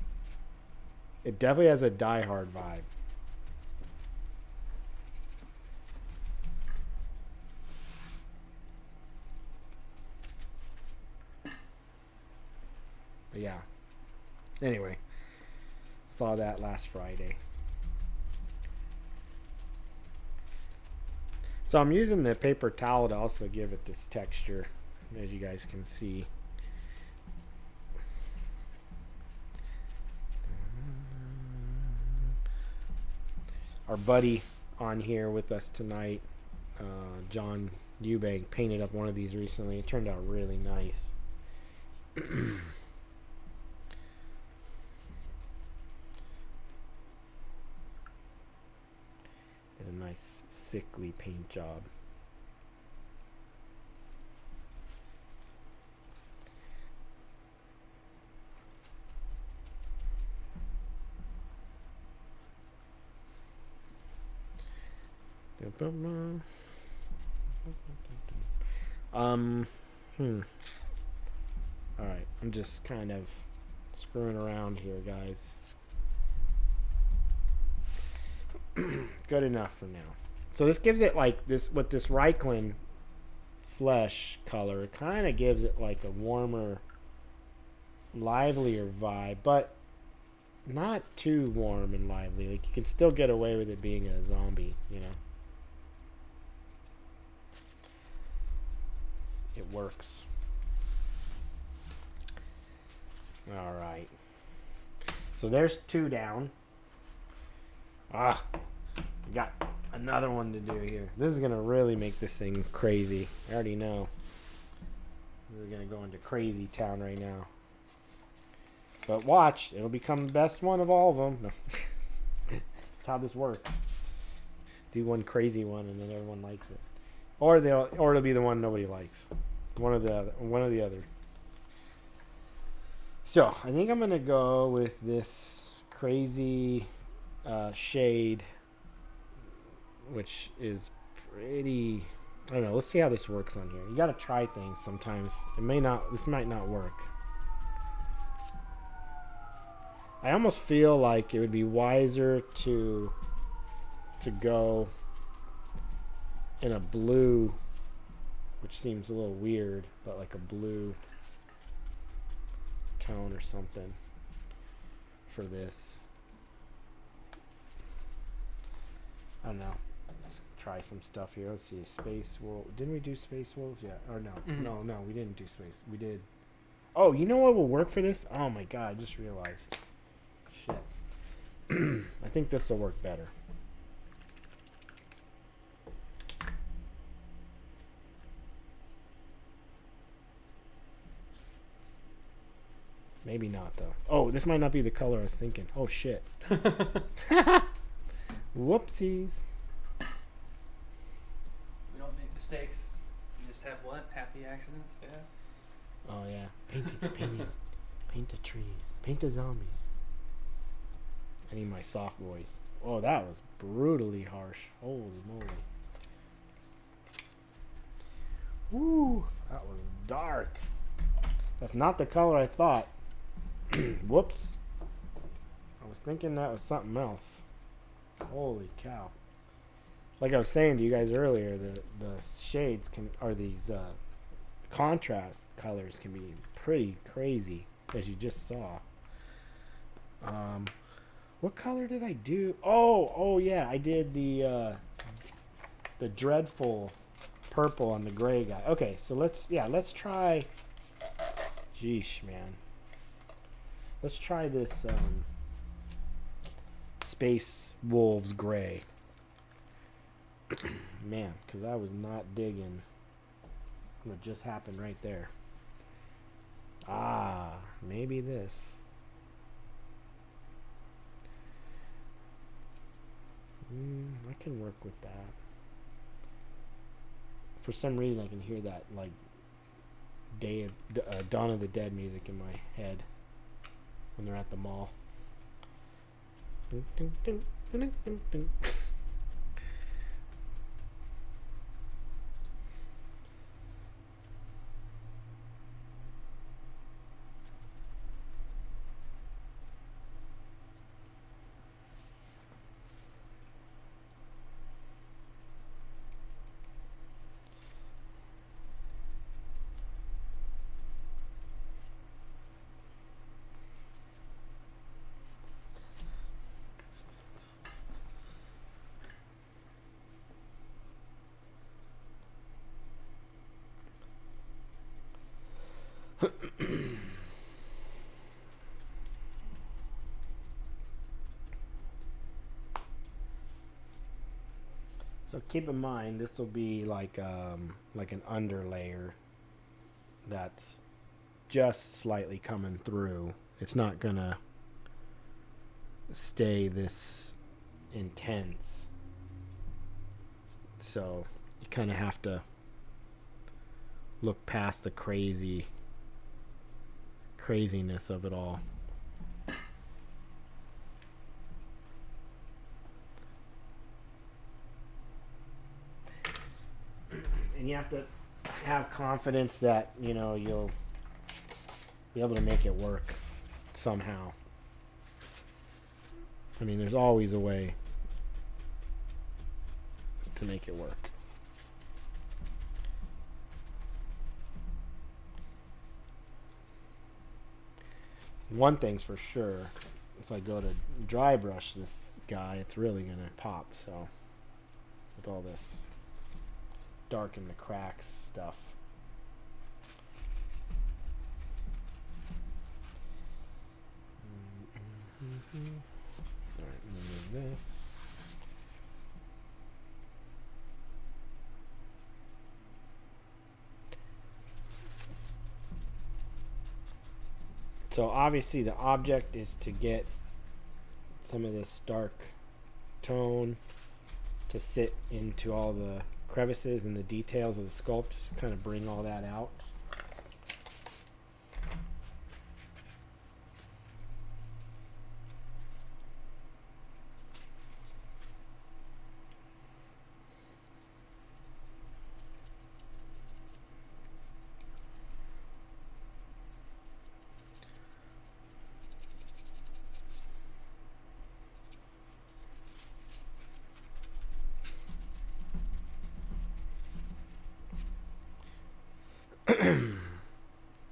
It definitely has a Die Hard vibe. But yeah. Anyway, saw that last Friday. So I'm using the paper towel to also give it this texture, as you guys can see. Our buddy on here with us tonight, John Eubank, painted up one of these recently. It turned out really nice. Did a nice sickly paint job. Alright, I'm just kind of screwing around here, guys. Good enough for now. So this gives it like this, with this Reichland flesh color, it kind of gives it like a warmer, livelier vibe, but not too warm and lively. Like, you can still get away with it being a zombie, you know. It works. All right. So there's 2 down. We got another one to do here. This is gonna really make this thing crazy. I already know. This is gonna go into crazy town right now. But watch, it'll become the best one of all of them. No. That's how this works. Do one crazy one and then everyone likes it, or it'll be the one nobody likes. One or the other. So I think I'm gonna go with this crazy shade, which is pretty I don't know. Let's see how this works on here. You gotta try things sometimes. It may not. This might not work. I almost feel like it would be wiser to go in a blue, which seems a little weird, but like a blue tone or something for this. I don't know. Try some stuff here. Let's see. Space Wolf. Didn't we do Space Wolves? Yeah. Or no. No, we didn't do Space. We did. Oh, you know what will work for this? Oh my god, I just realized. Shit. I think this will work better. Maybe not, though. Oh, this might not be the color I was thinking. Oh, shit. Whoopsies. We don't make mistakes. We just have what? Happy accidents? Yeah. Oh, yeah. Painting. Paint the trees. Paint the zombies. I need my soft voice. Oh, that was brutally harsh. Holy moly. Woo. That was dark. That's not the color I thought. Whoops. I was thinking that was something else. Holy cow. Like I was saying to you guys earlier, the shades can, or these contrast colors can be pretty crazy, as you just saw. What color did I do? Oh yeah, I did the dreadful purple on the gray guy. Okay, so let's try. Jeesh, man. Let's try this Space Wolves gray. Man, because I was not digging what just happened right there. Ah, maybe this. I can work with that. For some reason, I can hear that like Dawn of the Dead music in my head when they're at the mall. So keep in mind, this will be like an underlayer that's just slightly coming through. It's not gonna stay this intense. So you kind of have to look past the craziness of it all. And you have to have confidence that, you know, you'll be able to make it work somehow. I mean, there's always a way to make it work. One thing's for sure, if I go to dry brush this guy, it's really going to pop. So with all this darken the cracks stuff. Alright, remove this. So obviously the object is to get some of this dark tone to sit into all the crevices and the details of the sculpt, to kind of bring all that out.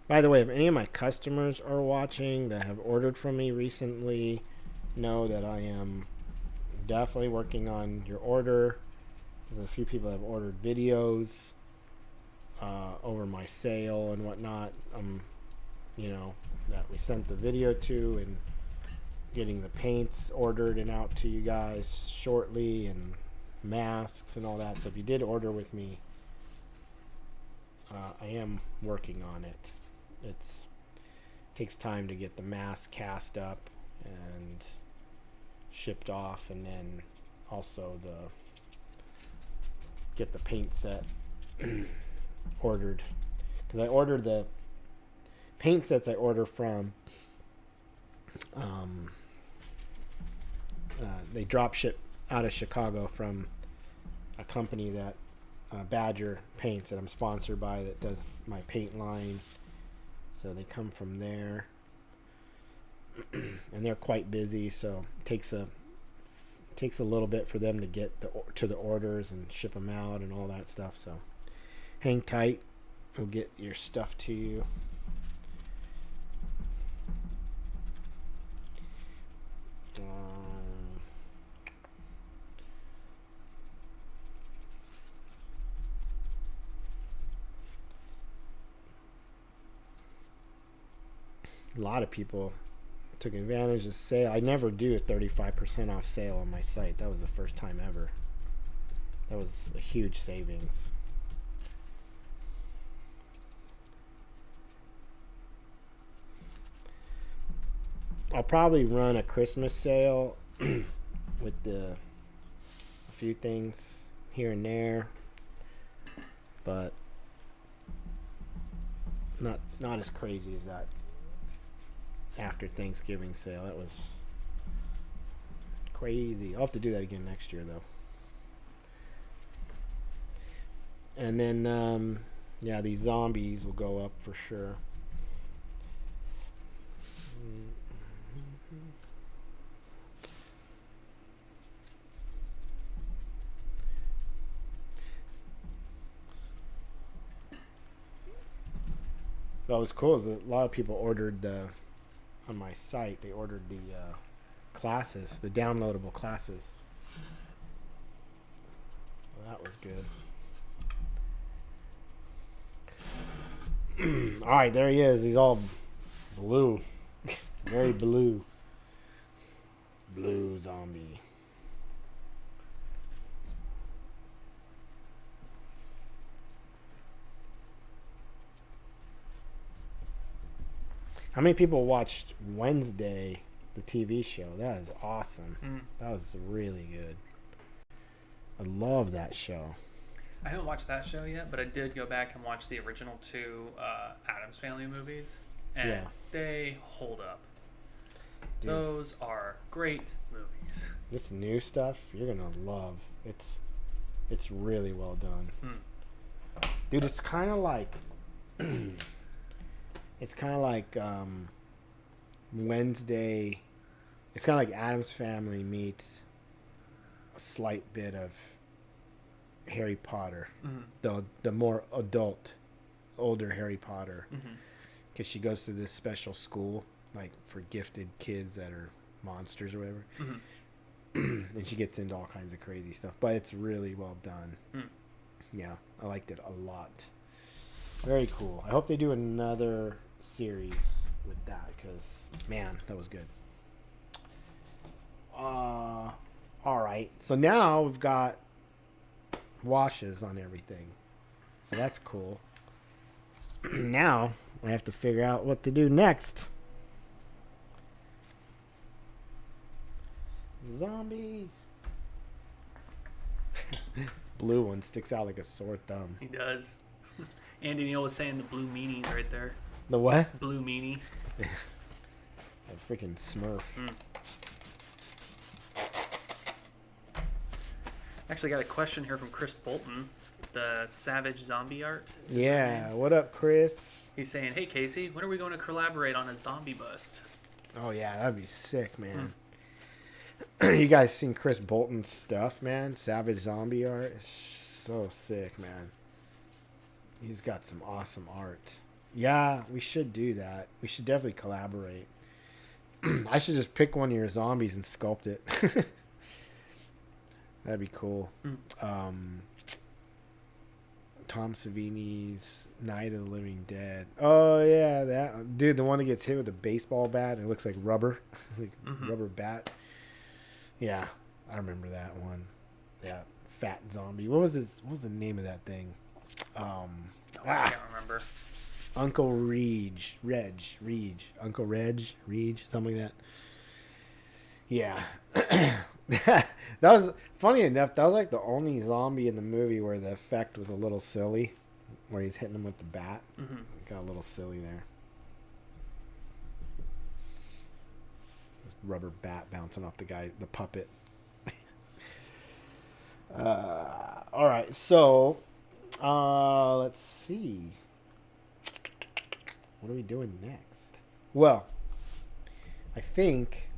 By the way, if any of my customers are watching that have ordered from me recently, know that I am definitely working on your order. There's a few people that have ordered videos over my sale and whatnot. That we sent the video to, and getting the paints ordered and out to you guys shortly, and masks and all that. So if you did order with me, I am working on it. It takes time to get the mask cast up and shipped off, and then also get the paint set ordered, because I ordered the paint sets. I order from they drop ship out of Chicago from a company that Badger Paints, that I'm sponsored by, that does my paint line. So they come from there, and they're quite busy, so it takes a little bit for them to get to the orders and ship them out and all that stuff. So hang tight, we'll get your stuff to you. A lot of people took advantage of sale. I never do a 35% off sale on my site. That was the first time ever. That was a huge savings. I'll probably run a Christmas sale with a few things here and there, but not as crazy as that after Thanksgiving sale. That was crazy. I'll have to do that again next year, though. And then yeah, these zombies will go up for sure. What was cool is a lot of people ordered on my site. They ordered the classes, the downloadable classes. Well, that was good. All right, there he is. He's all blue, very blue zombie. How many people watched Wednesday, the TV show? That is awesome. That was really good. I love that show. I haven't watched that show yet, but I did go back and watch the original 2 Addams Family movies, and they hold up. Dude, those are great movies. This new stuff you're gonna love. It's really well done. Dude, it's kind of like Wednesday. It's kind of like Addams Family meets a slight bit of Harry Potter, the more adult, older Harry Potter, because she goes to this special school, like for gifted kids that are monsters or whatever, and she gets into all kinds of crazy stuff. But it's really well done. Yeah, I liked it a lot. Very cool. I hope they do another series with that, because man, that was good. All right, so now we've got washes on everything, so that's cool. Now I have to figure out what to do next. Zombies. Blue one sticks out like a sore thumb. He does. Andy Neal was saying the blue meanies right there. The what? Blue meanie. A freaking Smurf. Actually got a question here from Chris Bolton, the Savage Zombie Art. Yeah, what up, Chris? He's saying, hey, Casey, when are we going to collaborate on a zombie bust? Oh, yeah, that'd be sick, man. You guys seen Chris Bolton's stuff, man? Savage Zombie Art? It's so sick, man. He's got some awesome art. Yeah, we should do that. We should definitely collaborate. I should just pick one of your zombies and sculpt it. That'd be cool. Tom Savini's Night of the Living Dead. Oh yeah, that dude, the one that gets hit with a baseball bat and it looks like rubber, like rubber bat. Yeah, I remember that one. Yeah, fat zombie. What was the name of that thing? I can't remember. Uncle Reg, Uncle Reg, something like that. Yeah. That was funny enough. That was like the only zombie in the movie where the effect was a little silly, where he's hitting him with the bat. Got a little silly there. This rubber bat bouncing off the puppet. All right, so let's see. What are we doing next? Well, I think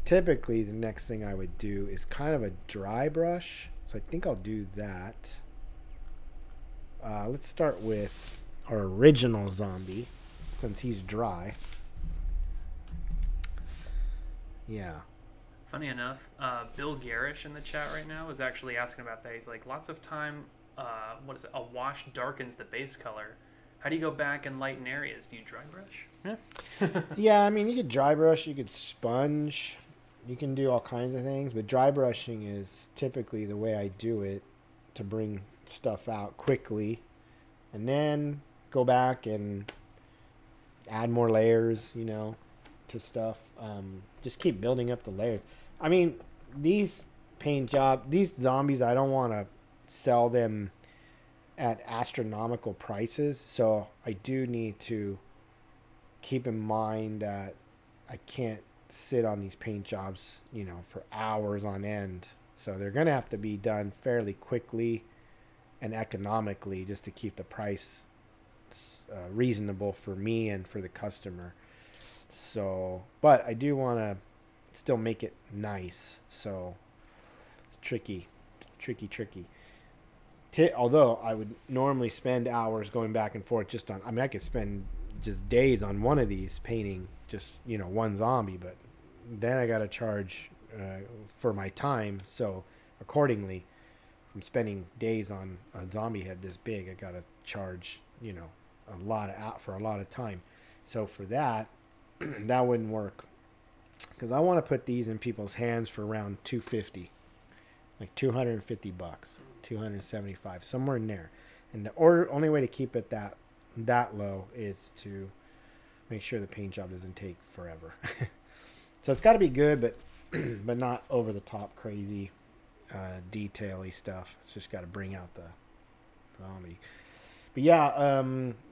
typically the next thing I would do is kind of a dry brush. So I think I'll do that. Let's start with our original zombie since he's dry. Yeah. Funny enough, Bill Garish in the chat right now is actually asking about that. He's like, lots of time, a wash darkens the base color. How do you go back and lighten areas? Do you dry brush? Yeah. Yeah, I mean, you could dry brush, you could sponge, you can do all kinds of things, but dry brushing is typically the way I do it to bring stuff out quickly, and then go back and add more layers, to stuff. Just keep building up the layers. I mean, these zombies, I don't want to sell them at astronomical prices, so I do need to keep in mind that I can't sit on these paint jobs, for hours on end. So they're going to have to be done fairly quickly and economically just to keep the price reasonable for me and for the customer. So, but I do want to still make it nice. So it's tricky. Although I would normally spend hours going back and forth just on, I could spend just days on one of these painting just, one zombie, but then I got to charge for my time. So accordingly, from spending days on a zombie head this big, I got to charge, a lot of time. So for that, that wouldn't work because I want to put these in people's hands for around $250, like $250, $275, somewhere in there. And the only way to keep it that low is to make sure the paint job doesn't take forever. So it's got to be good, but not over the top crazy detail-y stuff. It's just got to bring out the zombie. But yeah,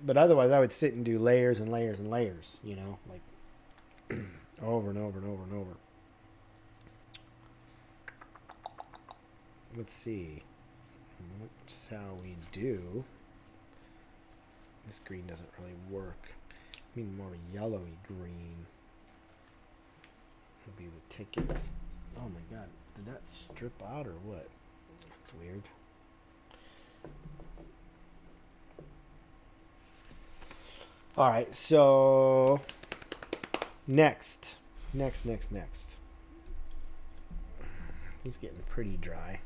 but otherwise I would sit and do layers and layers and layers, like over and over and over and over. Let's see. That's how we do. This green doesn't really work. I mean, more yellowy green would be the tickets. Oh my god, did that strip out or what? That's weird. All right, so next. He's getting pretty dry.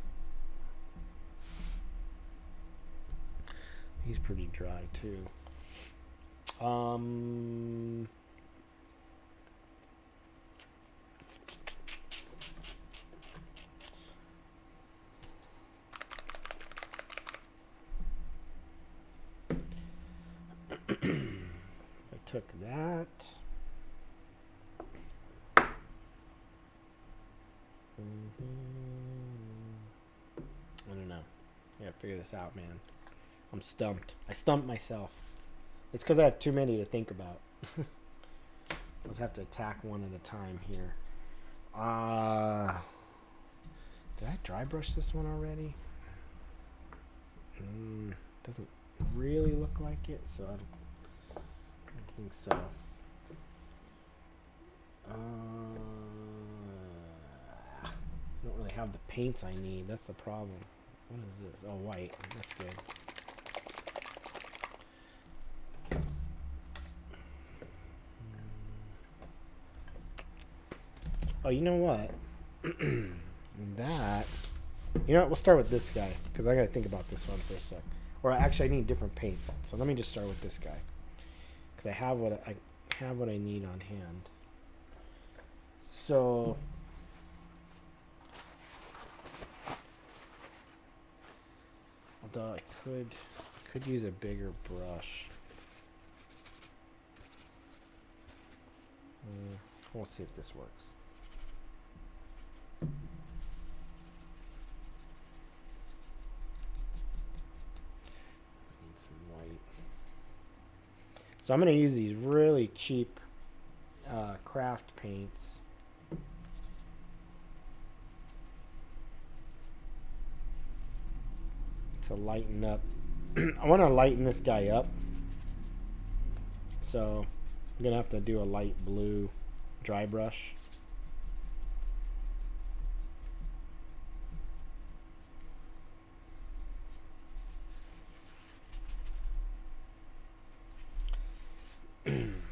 He's pretty dry too. I took that. I don't know. I gotta figure this out, man. I'm stumped. I stumped myself. It's because I have too many to think about. I'll just have to attack one at a time here. Did I dry brush this one already? Doesn't really look like it, so I don't think so. I don't really have the paints I need. That's the problem. What is this? Oh, white. That's good. Oh, you know what? That. You know what? We'll start with this guy because I gotta think about this one for a sec. Or actually, I need different paint. So let me just start with this guy because I have what I need on hand. So. Although I could use a bigger brush. We'll see if this works. Need some white. So I'm going to use these really cheap craft paints. To lighten up. I want to lighten this guy up. So I'm going to have to do a light blue dry brush.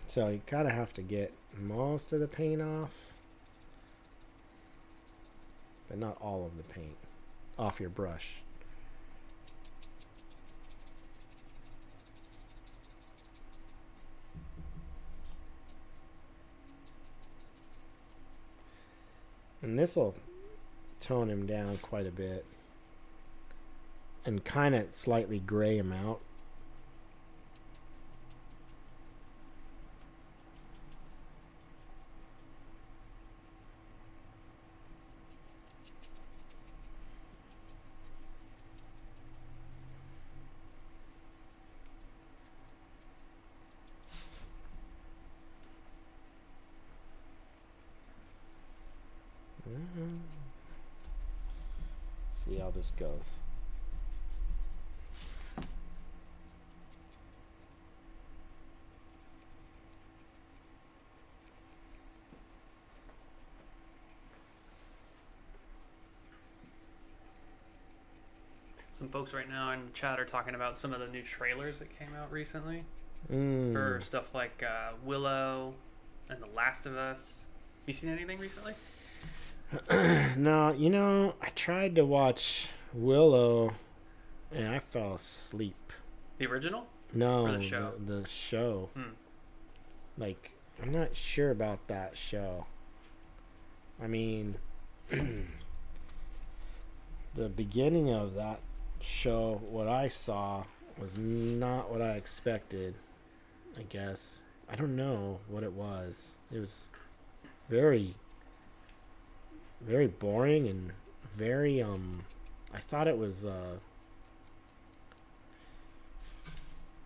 So you kind of have to get most of the paint off, but not all of the paint off your brush. And this will tone him down quite a bit and kind of slightly gray him out. See how this goes. Some folks right now in the chat are talking about some of the new trailers that came out recently Mm. for stuff like Willow and The Last of Us. You seen anything recently? No, you know, I tried to watch Willow and I fell asleep. The original? No, Or the show? The show. Hmm. Like, I'm not sure about that show. I mean, the beginning of that show, what I saw was not what I expected, I guess. I don't know what it was. It was very boring and very I thought it was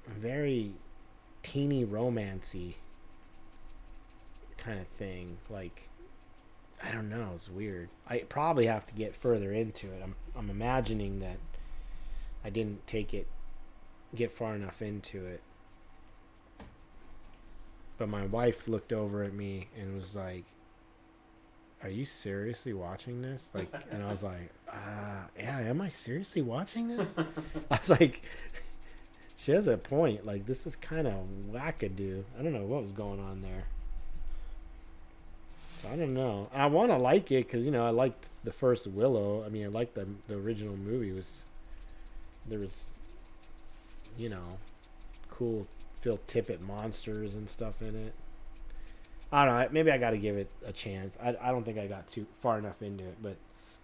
very teeny romancy kind of thing. Like, I don't know, it's weird. I probably have to get further into it. I'm imagining that I didn't get far enough into it. But my wife looked over at me and was like, "Are you seriously watching this?" Like, and I was like, yeah, am I seriously watching this?" I was like, she has a point. Like, this is kind of wackadoo. I don't know what was going on there. So I don't know. I want to like it because, you know, I liked the first Willow. I mean, I liked the original movie. There was, you know, cool Phil Tippett monsters and stuff in it. I don't know. Maybe I got to give it a chance. I don't think I got too far enough into it, but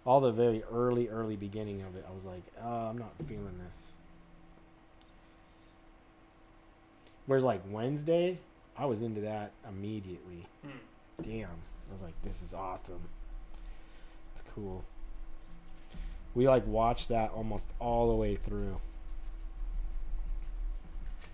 all the very early beginning of it, I was like, oh, I'm not feeling this. Whereas like Wednesday, I was into that immediately. Damn. I was like, this is awesome. It's cool. We like watched that almost all the way through.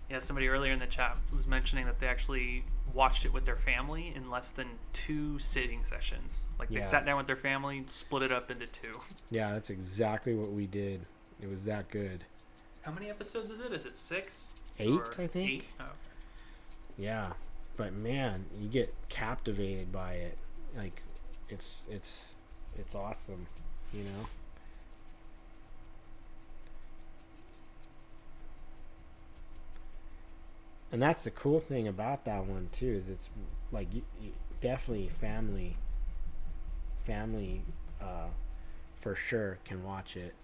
Yeah, somebody earlier in the chat was mentioning that they actually watched it with their family in less than 2 sitting sessions. Like, they Yeah. sat down with their family, split it up into 2. Yeah, that's exactly what we did. It was that good. How many episodes is it? Is it 6? 8, Or I think. 8? Oh. Yeah, but man, you get captivated by it. Like, it's awesome, you know. And that's the cool thing about that one too, is it's like you definitely family family for sure can watch it.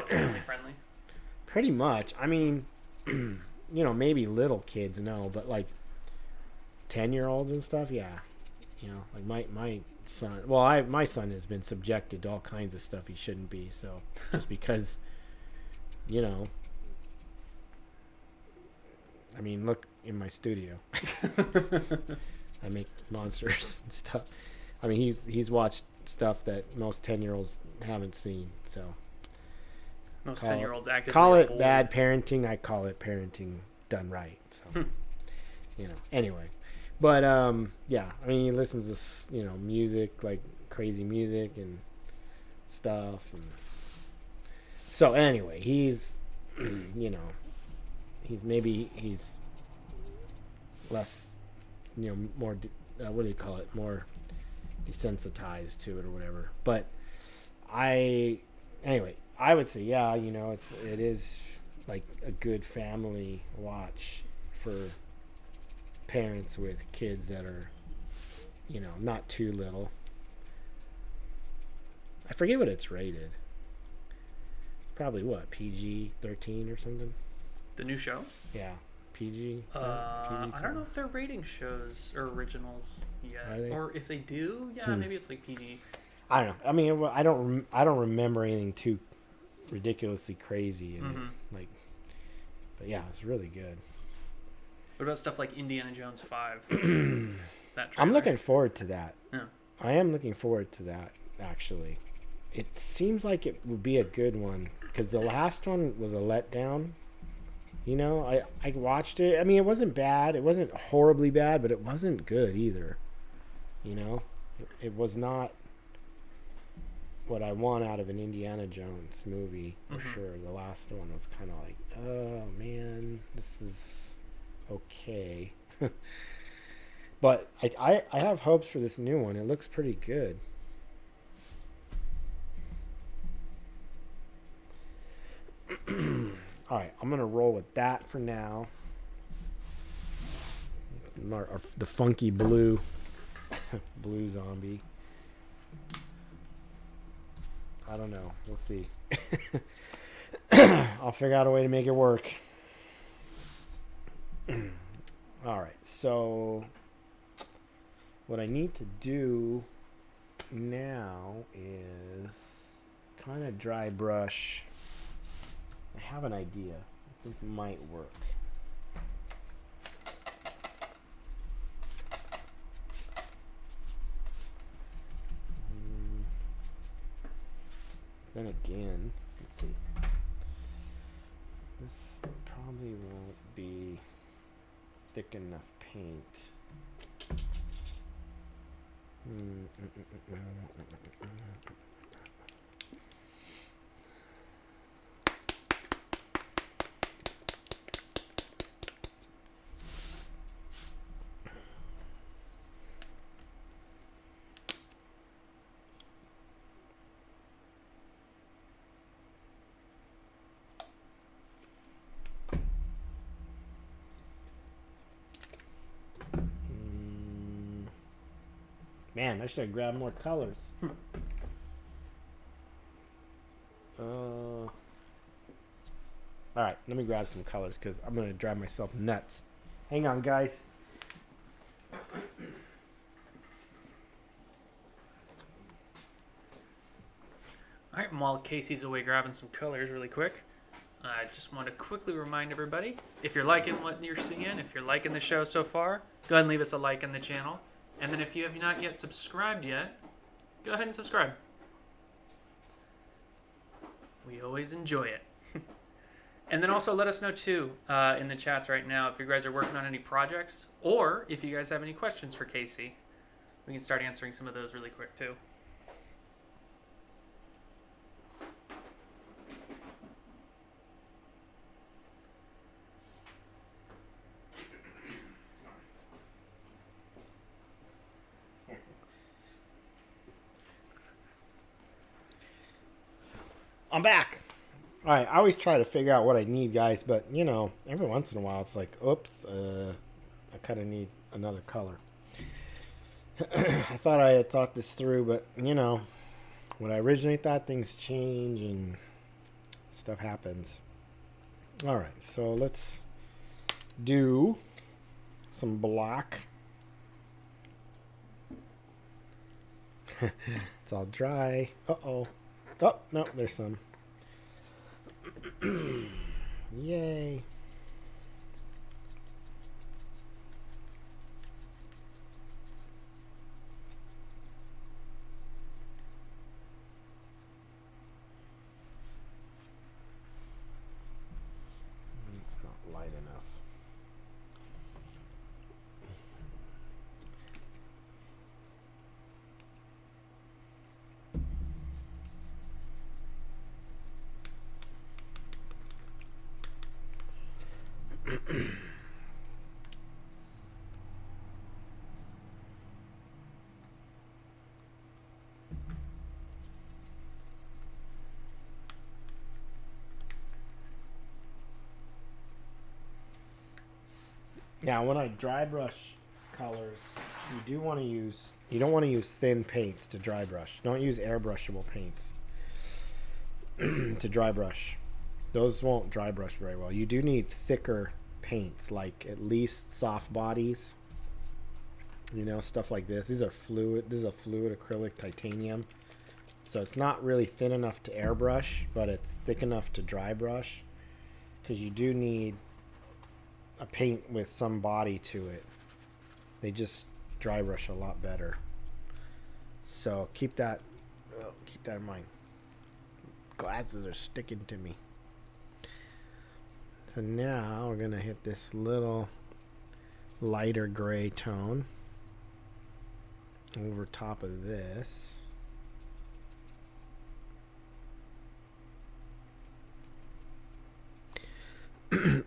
Family friendly. Pretty much. I mean, you know, maybe little kids no, but like 10-year-olds and stuff, yeah. You know, like my son. Well, my son has been subjected to all kinds of stuff he shouldn't be. So just because, you know, I mean, look in my studio. I make monsters and stuff. I mean, he's watched stuff that most 10-year-olds haven't seen. So Most 10-year-olds actively call it avoid. bad parenting. I call it parenting done right. So you know. Anyway, but yeah. I mean, he listens to you know music, like crazy music and stuff. And so anyway, he's you know he's less, you know, more what do you call it, more desensitized to it or whatever. But anyway, I would say, yeah, you know, it is like a good family watch for parents with kids that are, you know, not too little. I forget what it's rated. Probably what, PG-13 or something? The new show? Yeah. PG? I don't know if they're rating shows or originals yet, Are they? or if they do, yeah, maybe it's like PG. I don't know. I mean, I don't remember anything too ridiculously crazy in it. Like, but yeah, it's really good. What about stuff like Indiana Jones 5? That I'm trailer? looking forward to that. Yeah. I am looking forward to that, actually. It seems like it would be a good one because the last one was a letdown. You know, I watched it. I mean, it wasn't bad. It wasn't horribly bad, but it wasn't good either. You know, it was not what I want out of an Indiana Jones movie for sure. The last one was kind of like, oh man, this is okay. But I have hopes for this new one. It looks pretty good. All right, I'm gonna roll with that for now. The funky blue zombie. I don't know. We'll see. I'll figure out a way to make it work. All right, so what I need to do now is kind of dry brush. I have an idea. I think it might work. Then again, let's see. This probably won't be thick enough paint. Man, I should have grabbed more colors. All right, let me grab some colors because I'm going to drive myself nuts. Hang on, guys. All right, and while Casey's away grabbing some colors really quick, I just want to quickly remind everybody, if you're liking what you're seeing, if you're liking the show so far, go ahead and leave us a like in the channel. And then if you have not yet subscribed yet, go ahead and subscribe. We always enjoy it. And then also let us know too in the chats right now if you guys are working on any projects or if you guys have any questions for Casey. We can start answering some of those really quick too. I'm back. All right, I always try to figure out what I need, guys, but, you know, every once in a while it's like, oops, I kind of need another color. I thought I had thought this through, but you know, what I originally thought, things change and stuff happens. All right, so let's do some black. It's all dry. Uh-oh. Oh, no, there's some. Yay. It's not light enough. Now, when I dry brush colors, you don't want to use thin paints to dry brush. Don't use airbrushable paints to dry brush. Those won't dry brush very well. You do need thicker paints, like at least soft bodies. You know, stuff like this. These are fluid. This is a fluid acrylic titanium. So it's not really thin enough to airbrush, but it's thick enough to dry brush. Because you do need a paint with some body to it. They just dry brush a lot better. So keep that in mind. Glasses are sticking to me. So now we're gonna hit this little lighter gray tone over top of this.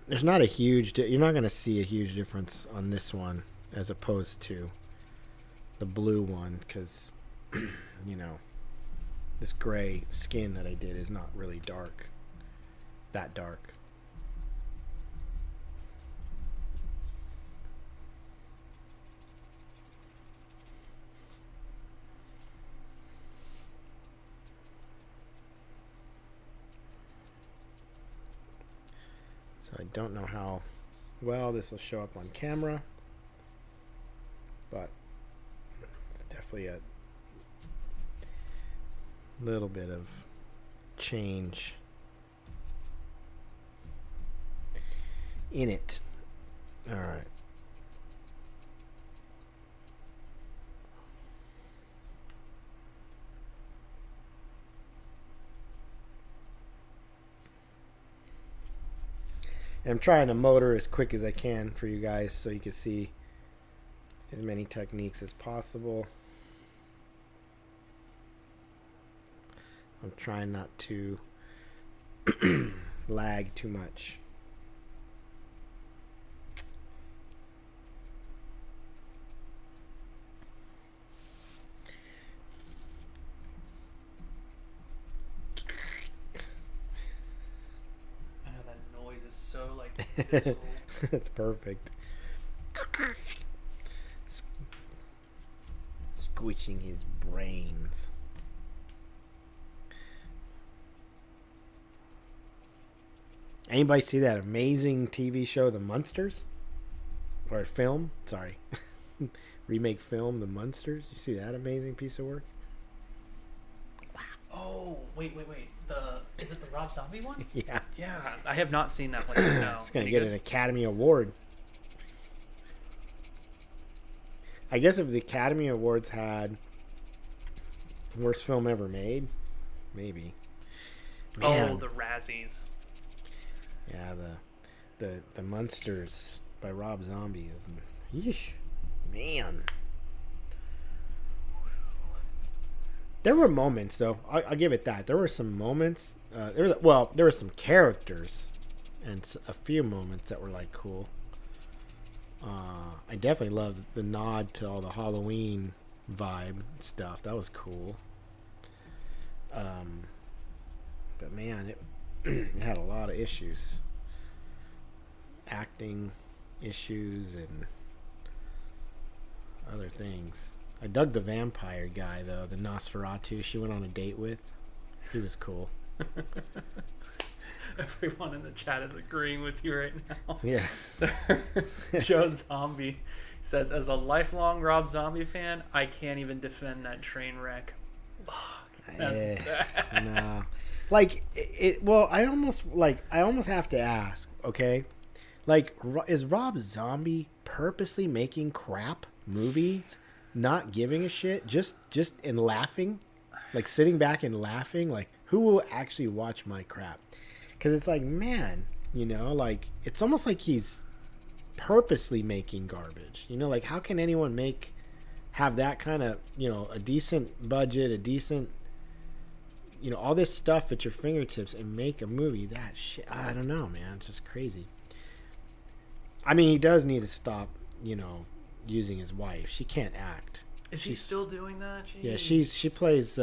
There's not a huge you're not going to see a huge difference on this one as opposed to the blue one, because you know, this gray skin that I did is not really dark, that dark. I don't know how well this will show up on camera, but it's definitely a little bit of change in it. All right. I'm trying to motor as quick as I can for you guys so you can see as many techniques as possible. I'm trying not to lag too much. So like visceral. That's perfect. Squishing his brains. Anybody see that amazing TV show, The Monsters? Or film? Sorry. Remake film, The Monsters. You see that amazing piece of work? Oh, wait. Is it the Rob Zombie one? Yeah. Yeah, I have not seen that one. No. It's going to get an Academy Award. I guess if the Academy Awards had worst film ever made, maybe. Man. Oh, the Razzies. Yeah, the Monsters by Rob Zombie is, yeesh, man. There were moments, though. I'll give it that. There were some moments. There were some characters, and a few moments that were like cool. I definitely loved the nod to all the Halloween vibe stuff. That was cool. But man, it had a lot of issues, acting issues, and other things. I dug the vampire guy though, the Nosferatu she went on a date with. He was cool. Everyone in the chat is agreeing with you right now. Yeah. Joe Zombie says, as a lifelong Rob Zombie fan, I can't even defend that train wreck. Fuck, that's bad. No. Like well, I almost have to ask, okay? Like, is Rob Zombie purposely making crap movies, not giving a shit, just and laughing, like sitting back and laughing? Like, who will actually watch my crap? Because it's like, man, you know, like, it's almost like he's purposely making garbage. You know, like, how can anyone have that kind of, you know, a decent budget, a decent, you know, all this stuff at your fingertips and make a movie? That shit, I don't know, man. It's just crazy. I mean, he does need to stop, you know, using his wife. She can't act. Is she still doing that? Jeez. Yeah, she plays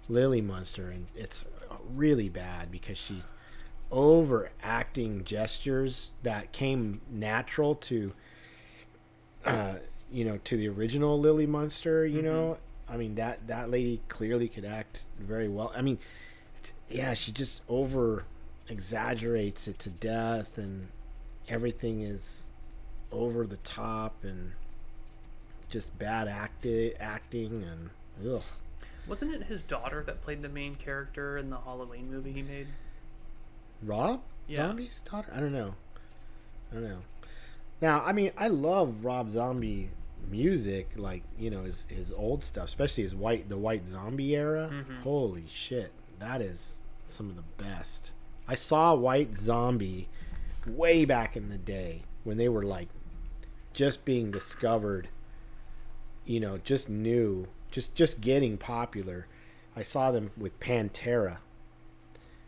Lily Munster, and it's really bad because she's overacting gestures that came natural to, you know, to the original Lily Munster. You know, I mean that lady clearly could act very well. I mean, yeah, she just over exaggerates it to death, and everything is over the top and just bad acting and ugh. Wasn't it his daughter that played the main character in the Halloween movie he made? Rob Zombie's daughter? I don't know. Now, I mean, I love Rob Zombie music, like, you know, his old stuff, especially the White Zombie era. Holy shit, that is some of the best. I saw White Zombie way back in the day when they were like just being discovered, you know, just new, just getting popular. I saw them with Pantera,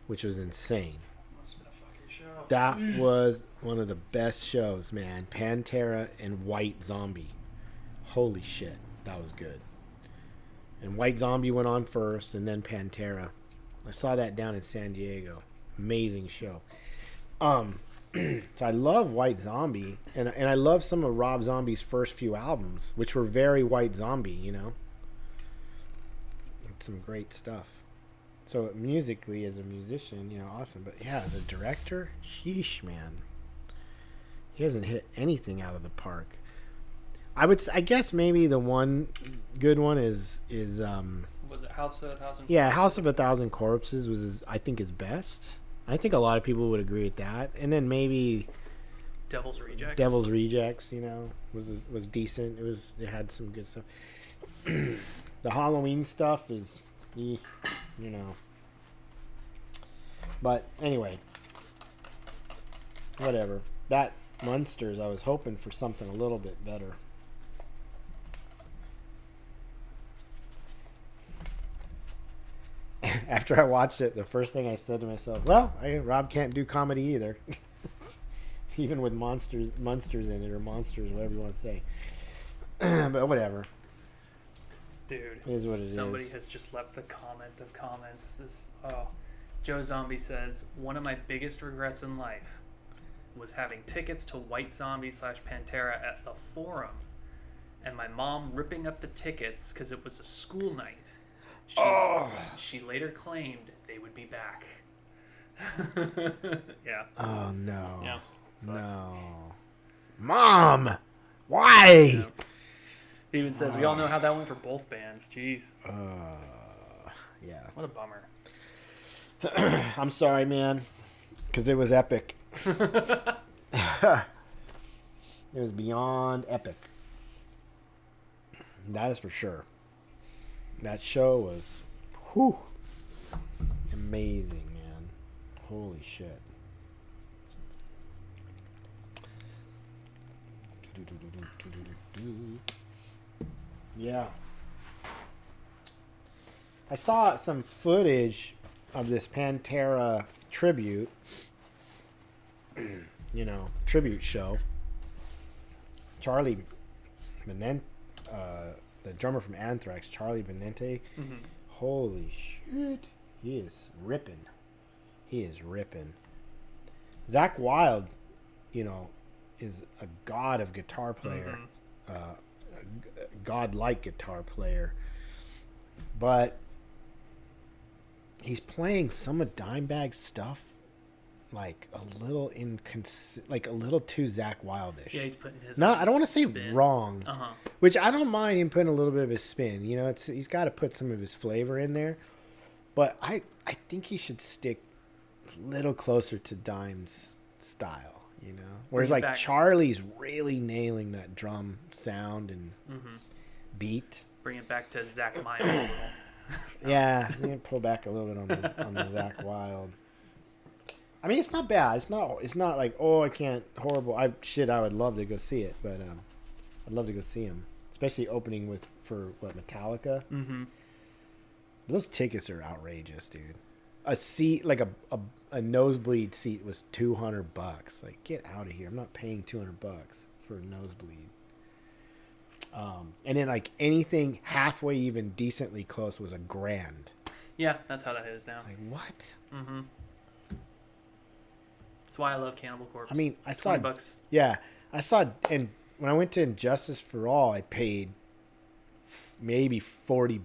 which was insane. Must have been a fucking show. That was one of the best shows, man. Pantera and White Zombie. Holy shit, that was good. And White Zombie went on first, and then Pantera. I saw that down in San Diego. Amazing show. So I love White Zombie, and I love some of Rob Zombie's first few albums, which were very White Zombie, you know. It's some great stuff. So musically, as a musician, you know, awesome. But yeah, as a director, sheesh, man, he hasn't hit anything out of the park. I guess maybe the one good one is Was it House of a Thousand? Yeah, House of a Thousand Corpses was I think his best. I think a lot of people would agree with that. And then maybe Devil's Rejects. Devil's Rejects, you know, was decent. It had some good stuff. The Halloween stuff is, you know. But anyway, whatever. That Monsters, I was hoping for something a little bit better. After I watched it, the first thing I said to myself, well, Rob can't do comedy either. Even with monsters in it, or monsters, whatever you want to say. But whatever. Dude, it is what it somebody is. has just left the comment of comments. Joe Zombie says, one of my biggest regrets in life was having tickets to White Zombie / Pantera at the Forum, and my mom ripping up the tickets because it was a school night. She later claimed they would be back. Yeah. Oh no. Yeah. Sucks. No. Mom, why? Yeah. He even says we all know how that went for both bands. Jeez. Yeah. What a bummer. I'm sorry, man, because it was epic. It was beyond epic. That is for sure. That show was, amazing, man. Holy shit. Yeah. I saw some footage of this Pantera tribute, tribute show. Charlie Benente, the drummer from Anthrax, Charlie Benente. Mm-hmm. Holy shit. He is ripping. Zakk Wylde, is a god of guitar player. godlike guitar player, but he's playing some of Dimebag's stuff like a little like a little too Zach Wildish. Yeah, he's putting his. No, I don't want to say spin. wrong, which I don't mind him putting a little bit of his spin. You know, he's got to put some of his flavor in there, but I think he should stick a little closer to Dime's style. You know, whereas like Charlie's really nailing that drum sound and beat. Bring it back to Zach Wild. Yeah, I'm gonna pull back a little bit on the Zach Wild. I mean, it's not bad. It's not like, oh, I can't, horrible. I would love to go see it, but I'd love to go see him, especially opening for Metallica. Mm-hmm. Those tickets are outrageous, dude. A seat, like a nosebleed seat, was $200. Like, get out of here! I'm not paying $200 for a nosebleed. And then like anything halfway even decently close was $1,000. Yeah, that's how that is now. Like what? Mm-hmm. That's why I love Cannibal Corpse. I mean, I saw $20. Yeah, I saw, and when I went to Injustice for All, I paid maybe $40,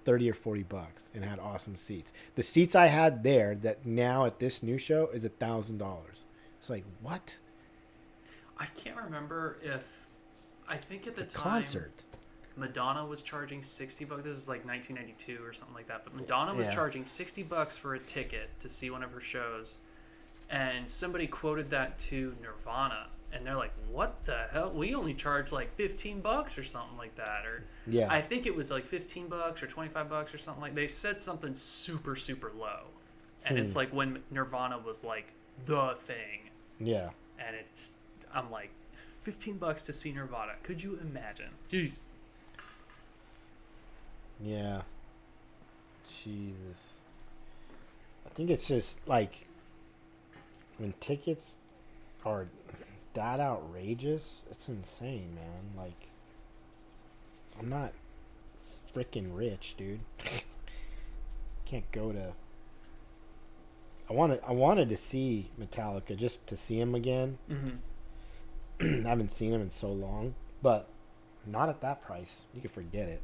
30 or $40, and had awesome seats. The seats I had there that now at this new show is $1,000. It's like what? I can't remember if I think at the time concert. Madonna was charging $60. This is like 1992 or something like that. But Madonna was charging $60 for a ticket to see one of her shows. And somebody quoted that to Nirvana, and they're like, "What the hell? We only charge like $15 or something like that." Or I think it was like $15 or $25 or something like. They said something super super low, and it's like when Nirvana was like the thing. Yeah. And I'm like, $15 to see Nirvana. Could you imagine? Jeez. Yeah. Jesus. I think it's just like, when tickets are that outrageous, it's insane, man. Like, I'm not freaking rich, dude. Can't go to. I wanted to see Metallica just to see him again. I haven't seen him in so long, but not at that price. You can forget it.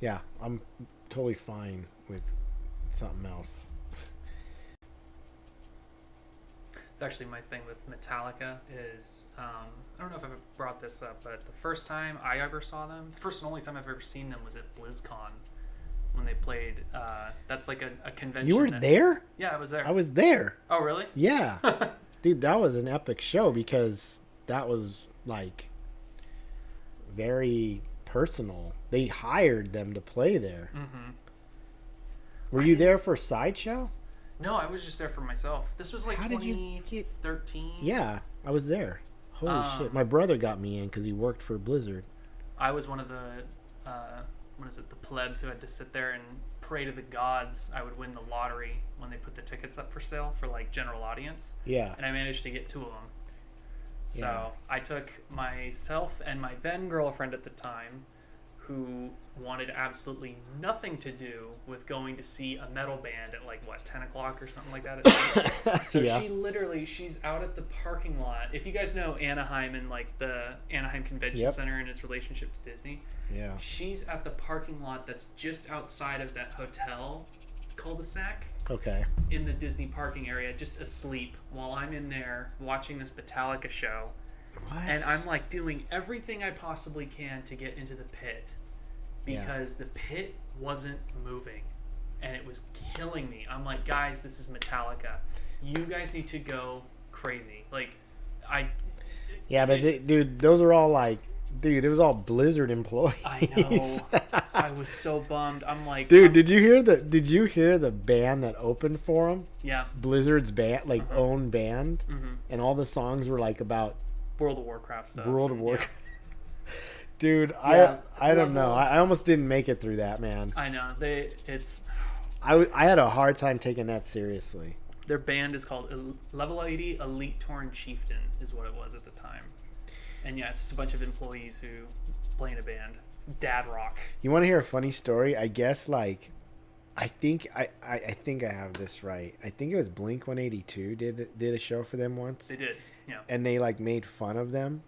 Yeah, I'm totally fine with something else. It's actually my thing with Metallica is, I don't know if I've ever brought this up, but the first time I ever saw them, the first and only time I've ever seen them was at BlizzCon when they played, that's like a convention. You were there? Yeah, I was there. I was there. Oh, really? Yeah. Dude, that was an epic show because that was like very personal. They hired them to play there. Were you there for Sideshow? No, I was just there for myself. This was like 2013. Yeah, I was there. Holy shit. My brother got me in because he worked for Blizzard. I was one of the, the plebs who had to sit there and pray to the gods I would win the lottery when they put the tickets up for sale for like general audience. Yeah. And I managed to get 2 of them. So I took myself and my then girlfriend at the time, who wanted absolutely nothing to do with going to see a metal band at like 10 o'clock or something like that at night. So she's out at the parking lot. If you guys know Anaheim and like the Anaheim Convention Center and its relationship to Disney, she's at the parking lot that's just outside of that hotel cul-de-sac. Okay. In the Disney parking area, just asleep while I'm in there watching this Metallica show. What? And I'm like doing everything I possibly can to get into the pit because the pit wasn't moving and it was killing me. I'm like, guys, this is Metallica. You guys need to go crazy. Like, dude, those are all like, dude, it was all Blizzard employees. I know. I was so bummed. I'm like, dude, did you hear the band that opened for them? Yeah. Blizzard's band, like own band, and all the songs were like about World of Warcraft stuff. World of Warcraft. Dude, I don't know. I almost didn't make it through that, man. I know. I had a hard time taking that seriously. Their band is called Level 80 Elite Torn Chieftain is what it was at the time. And yeah, it's just a bunch of employees who play in a band. It's dad rock. You want to hear a funny story? I guess like I think I have this right. I think it was Blink 182 did a show for them once. They did. Yeah. And they like made fun of them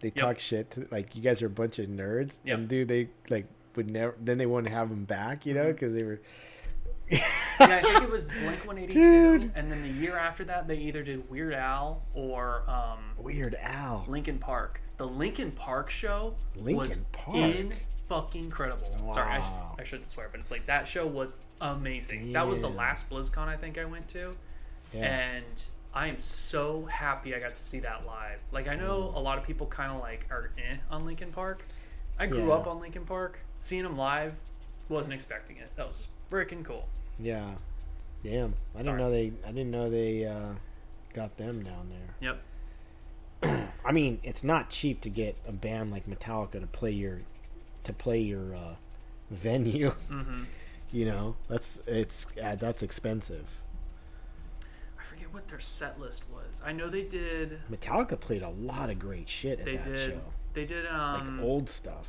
They talk shit to, like, you guys are a bunch of nerds. Yep. And dude, they like would never. Then they wouldn't have them back, you know, because they were. Yeah, I think it was Blink 182, Dude. and then the year after that, they either did Weird Al or Weird Al. Linkin Park. The Linkin Park show was Linkin Park? fucking incredible. Sorry, Wow. I shouldn't swear, but it's like that show was amazing. That was the Damn. last BlizzCon I think I went to, Yeah. and I am so happy I got to see that live. Like, I know a lot of people kind of like are on Linkin Park. I grew Yeah. up on Linkin Park. Seeing them live, wasn't expecting it. That was freaking cool. Yeah. Damn. I didn't know they got them down there. Yep. I mean, it's not cheap to get a band like Metallica to play your venue. Mm-hmm. You know, that's expensive. I forget what their set list was. I know they did. Metallica played a lot of great shit at that show. They did. Like old stuff.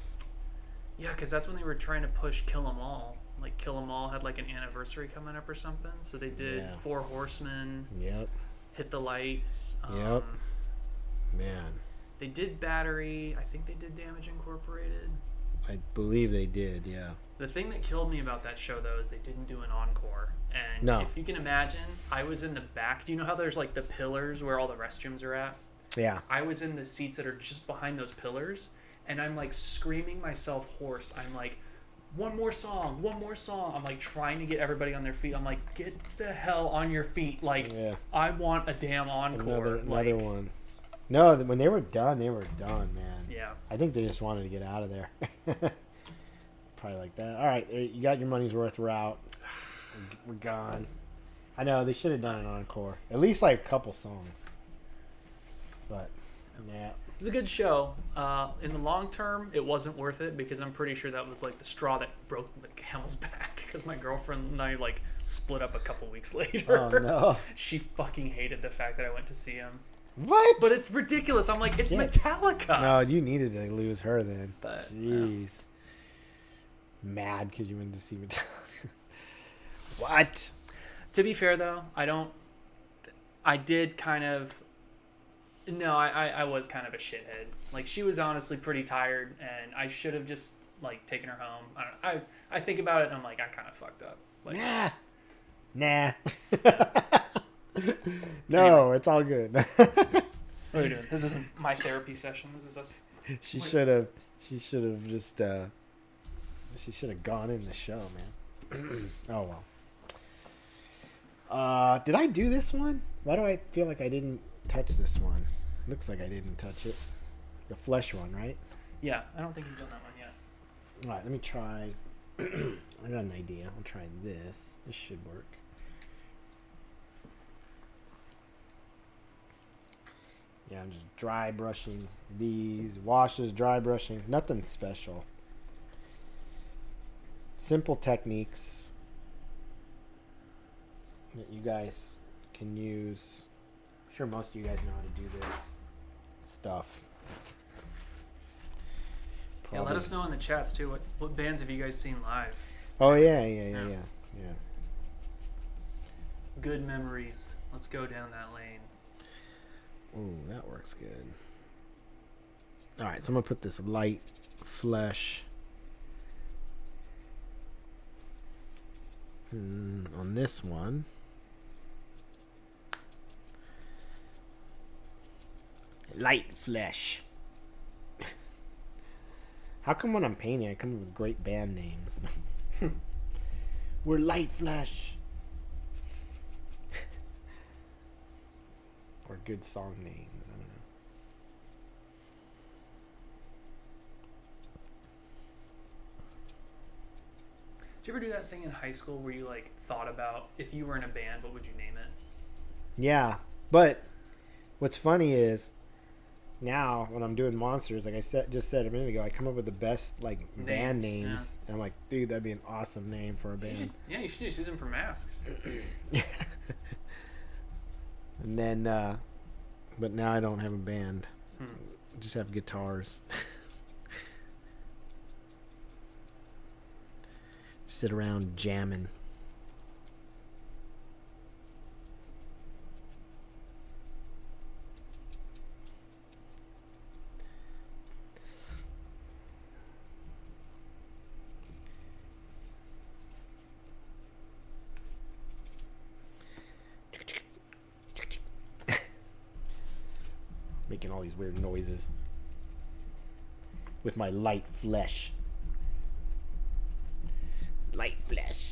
Yeah, because that's when they were trying to push Kill 'Em All. Like, Kill 'Em All had like an anniversary coming up or something. So they did Four Horsemen. Yep. Hit the Lights. Yep. Man, They did Battery. I think they did Damage Incorporated. I believe they did. Yeah. The thing that killed me about that show, though, is they didn't do an encore. And No. if you can imagine, I was in the back. Do you know how there's like the pillars where all the restrooms are at? Yeah. I was in the seats that are just behind those pillars, and I'm like screaming myself hoarse. I'm like, one more song, one more song. I'm like trying to get everybody on their feet. I'm like, get the hell on your feet. Like, Yeah. I want a damn encore. Another like, one. No, when they were done, man. Yeah. I think they just wanted to get out of there. Probably like that. All right, you got your money's worth. We're out. We're gone. I know they should have done an encore. At least like a couple songs. But yeah. It's a good show. In the long term, it wasn't worth it because I'm pretty sure that was like the straw that broke the camel's back because my girlfriend and I like split up a couple weeks later. Oh no. She fucking hated the fact that I went to see him. What? But it's ridiculous. I'm like, it's Metallica. No, you needed to lose her then. But, jeez. Mad because you went to see Metallica. What? To be fair, though, I did kind of. No, I was kind of a shithead. Like, she was honestly pretty tired, and I should have just like taken her home. I don't know. I think about it, and I'm like, I kind of fucked up. Like, Nah. No, it's all good. What are we doing? This isn't my therapy session. This is us. She should have just she should have gone in the show, man. Oh well. Did I do this one? Why do I feel like I didn't touch this one? Looks like I didn't touch it. The flesh one, right? Yeah, I don't think you've done that one yet. All right, let me try. I got an idea. I'll try this. This should work. Yeah, I'm just dry brushing these. Washes, dry brushing. Nothing special. Simple techniques that you guys can use. I'm sure most of you guys know how to do this stuff. Yeah, let us know in the chats too. What bands have you guys seen live? Oh yeah. Good memories. Let's go down that lane. Ooh, that works good. All right, so I'm gonna put this light flesh on this one. Light flesh. How come when I'm painting, I come up with great band names? We're Light Flesh. Or good song names. I don't know. Did you ever do that thing in high school where you like thought about if you were in a band, what would you name it? Yeah, but what's funny is now when I'm doing monsters, like I just said a minute ago, I come up with the best like band names, yeah. and I'm like, dude, that'd be an awesome name for a band. You should just use them for masks. And then, but now I don't have a band. I just have guitars. Sit around jamming. making all these weird noises with my light flesh. Light flesh.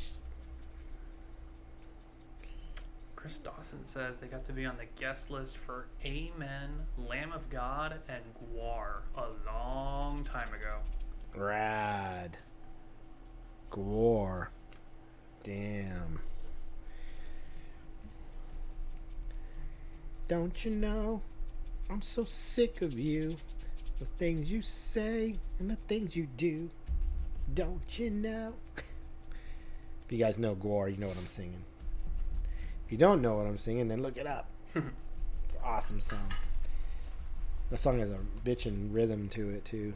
Chris Dawson says they got to be on the guest list for Amen, Lamb of God, and Guar a long time ago. Rad. Gore. Damn. Don't you know I'm so sick of you, the things you say and the things you do. Don't you know? If you guys know Gore, you know what I'm singing. If you don't know what I'm singing, then look it up. It's an awesome song. The song has a bitchin' rhythm to it too.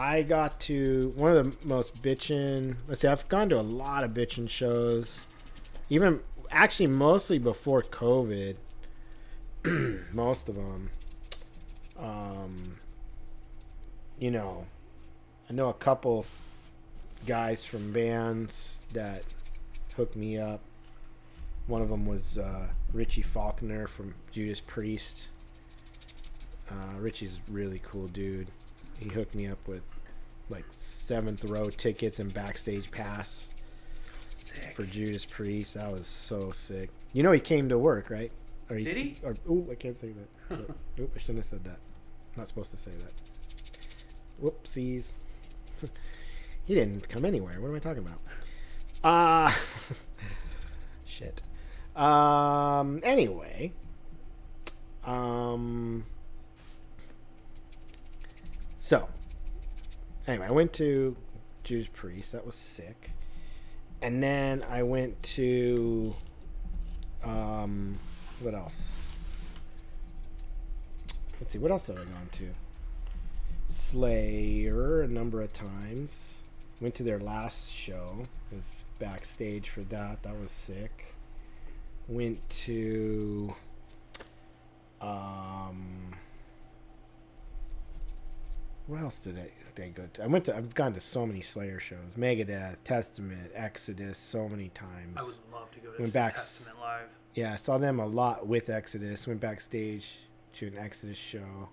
I got to one of the most bitchin'. Let's see, I've gone to a lot of bitchin' shows. Even actually, mostly before COVID. Most of them. You know, I know a couple guys from bands that hooked me up. One of them was Richie Faulkner from Judas Priest. Richie's a really cool dude. He hooked me up with like 7th row tickets and backstage pass. Sick. For Judas Priest. That was so sick. You know he came to work, right? Or Did he? Or, ooh, I can't say that. So, oop, I shouldn't have said that. Not supposed to say that. Whoopsies. He didn't come anywhere. What am I talking about? Shit. Anyway. So. Anyway, I went to Judas Priest. That was sick. And then I went to what else? Let's see, what else have I gone to? Slayer a number of times. Went to their last show. It was backstage for that. That was sick. Went to where else did I go to? I've gone to so many Slayer shows. Megadeth, Testament, Exodus, so many times. I would love to go to Went see back- Testament live. Yeah, I saw them a lot with Exodus. Went backstage to an Exodus show.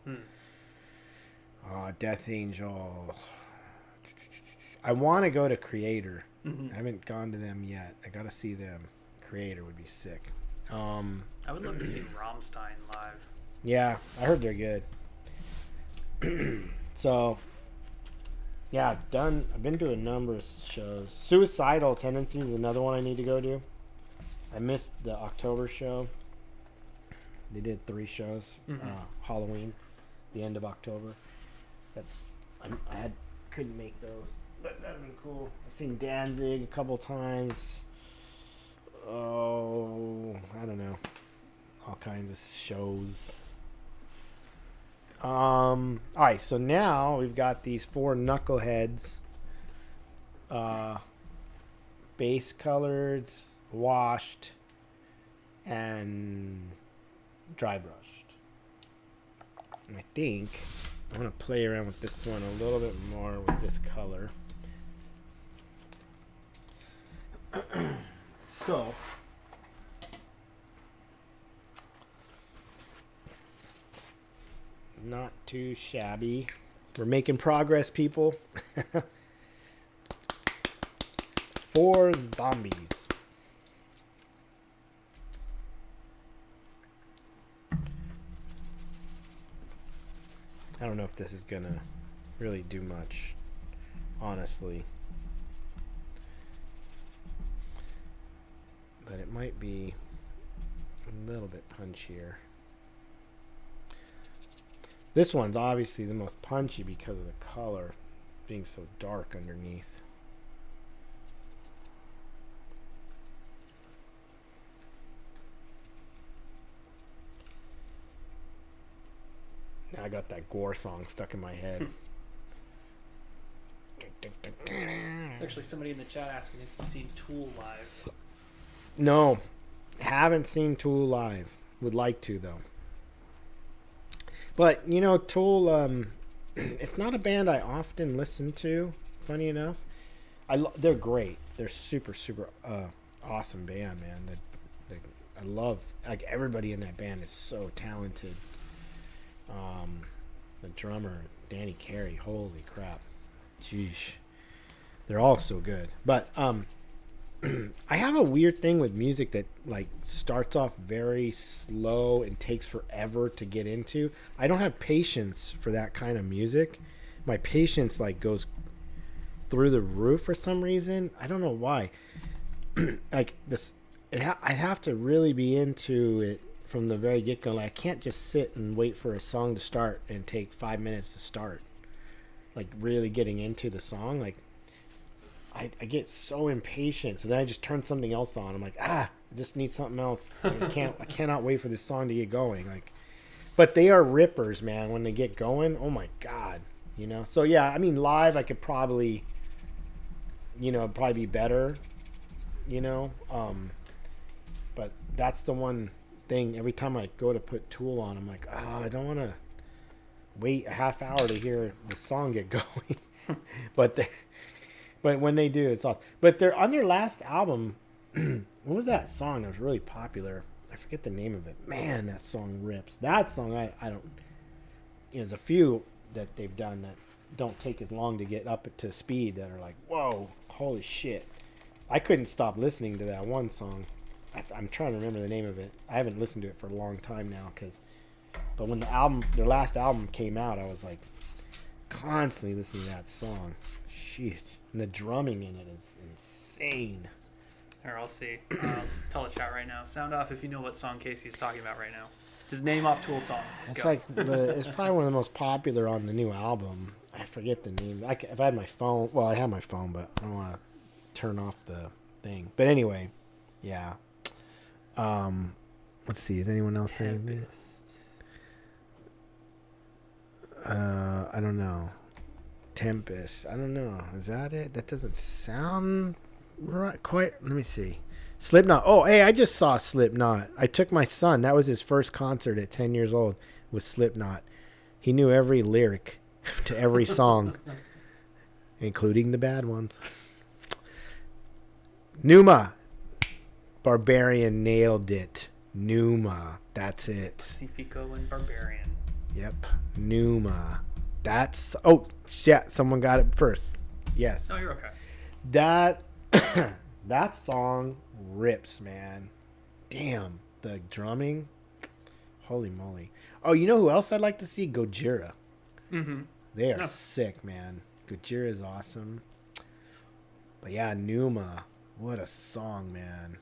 Death Angel. I want to go to Creator. Mm-hmm. I haven't gone to them yet. I got to see them. Creator would be sick. I would love to see Rammstein live. Yeah, I heard they're good. So, yeah, I've been to a number of shows. Suicidal Tendencies is another one I need to go to. I missed the October show. They did 3 shows. Mm-hmm. Halloween, the end of October. Couldn't make those, but that'd been cool. I've seen Danzig a couple times. Oh, I don't know, all kinds of shows. All right, so now we've got these 4 knuckleheads, base colored, washed, and dry brushed. And I think I'm going to play around with this one a little bit more with this color. So, not too shabby. We're making progress, people. 4 zombies. I don't know if this is gonna really do much, honestly. But it might be a little bit punchier. This one's obviously the most punchy because of the color being so dark underneath. Now I got that Gore song stuck in my head. There's actually somebody in the chat asking if you've seen Tool live. No, haven't seen Tool live. Would like to though. But you know, Tool, it's not a band I often listen to. Funny enough, they're great. They're super awesome band, man. I love, like, everybody in that band is so talented. The drummer, Danny Carey, holy crap. Jeez. They're all so good. But I have a weird thing with music that, like, starts off very slow and takes forever to get into. I don't have patience for that kind of music. My patience, like, goes through the roof for some reason. I don't know why. Like, this, I have to really be into it from the very get-go. Like, I can't just sit and wait for a song to start and take 5 minutes to start. Like, really getting into the song. Like, I get so impatient. So then I just turn something else on. I'm like, I just need something else. I cannot wait for this song to get going. Like, but they are rippers, man. When they get going, oh my God, you know? So yeah, I mean, live, I could probably, you know, probably be better, you know? But that's the one thing. Every time I go to put Tool on, I'm like, I don't want to wait a half hour to hear the song get going. But when they do, it's awesome. But they're on their last album. What was that song that was really popular? I forget the name of it. Man, that song rips. That song, I don't. You know, there's a few that they've done that don't take as long to get up to speed that are like, whoa, holy shit. I couldn't stop listening to that one song. I'm trying to remember the name of it. I haven't listened to it for a long time now. But when their last album came out, I was like constantly listening to that song. Shit. And the drumming in it is insane. Here, I'll see. Tell the chat right now. Sound off if you know what song Casey is talking about right now. Just name off Tool songs. It's like it's probably one of the most popular on the new album. I forget the name. If I had my phone, well, I have my phone, but I don't want to turn off the thing. But anyway, yeah. Let's see. Is anyone else saying anything? I don't know. Tempest. I don't know. Is that it? That doesn't sound right. Quite. Let me see. Slipknot. Oh, hey, I just saw Slipknot. I took my son. That was his first concert at 10 years old with Slipknot. He knew every lyric to every song, including the bad ones. Numa. Barbarian nailed it. Numa. That's it. Pacifico and Barbarian. Yep. Numa. That's, oh shit, someone got it first. Yes. Oh, you're okay. That song rips, man. Damn, the drumming. Holy moly. Oh, you know who else I'd like to see? Gojira. Mm-hmm. They are sick, man. Gojira is awesome. But yeah, Numa. What a song, man.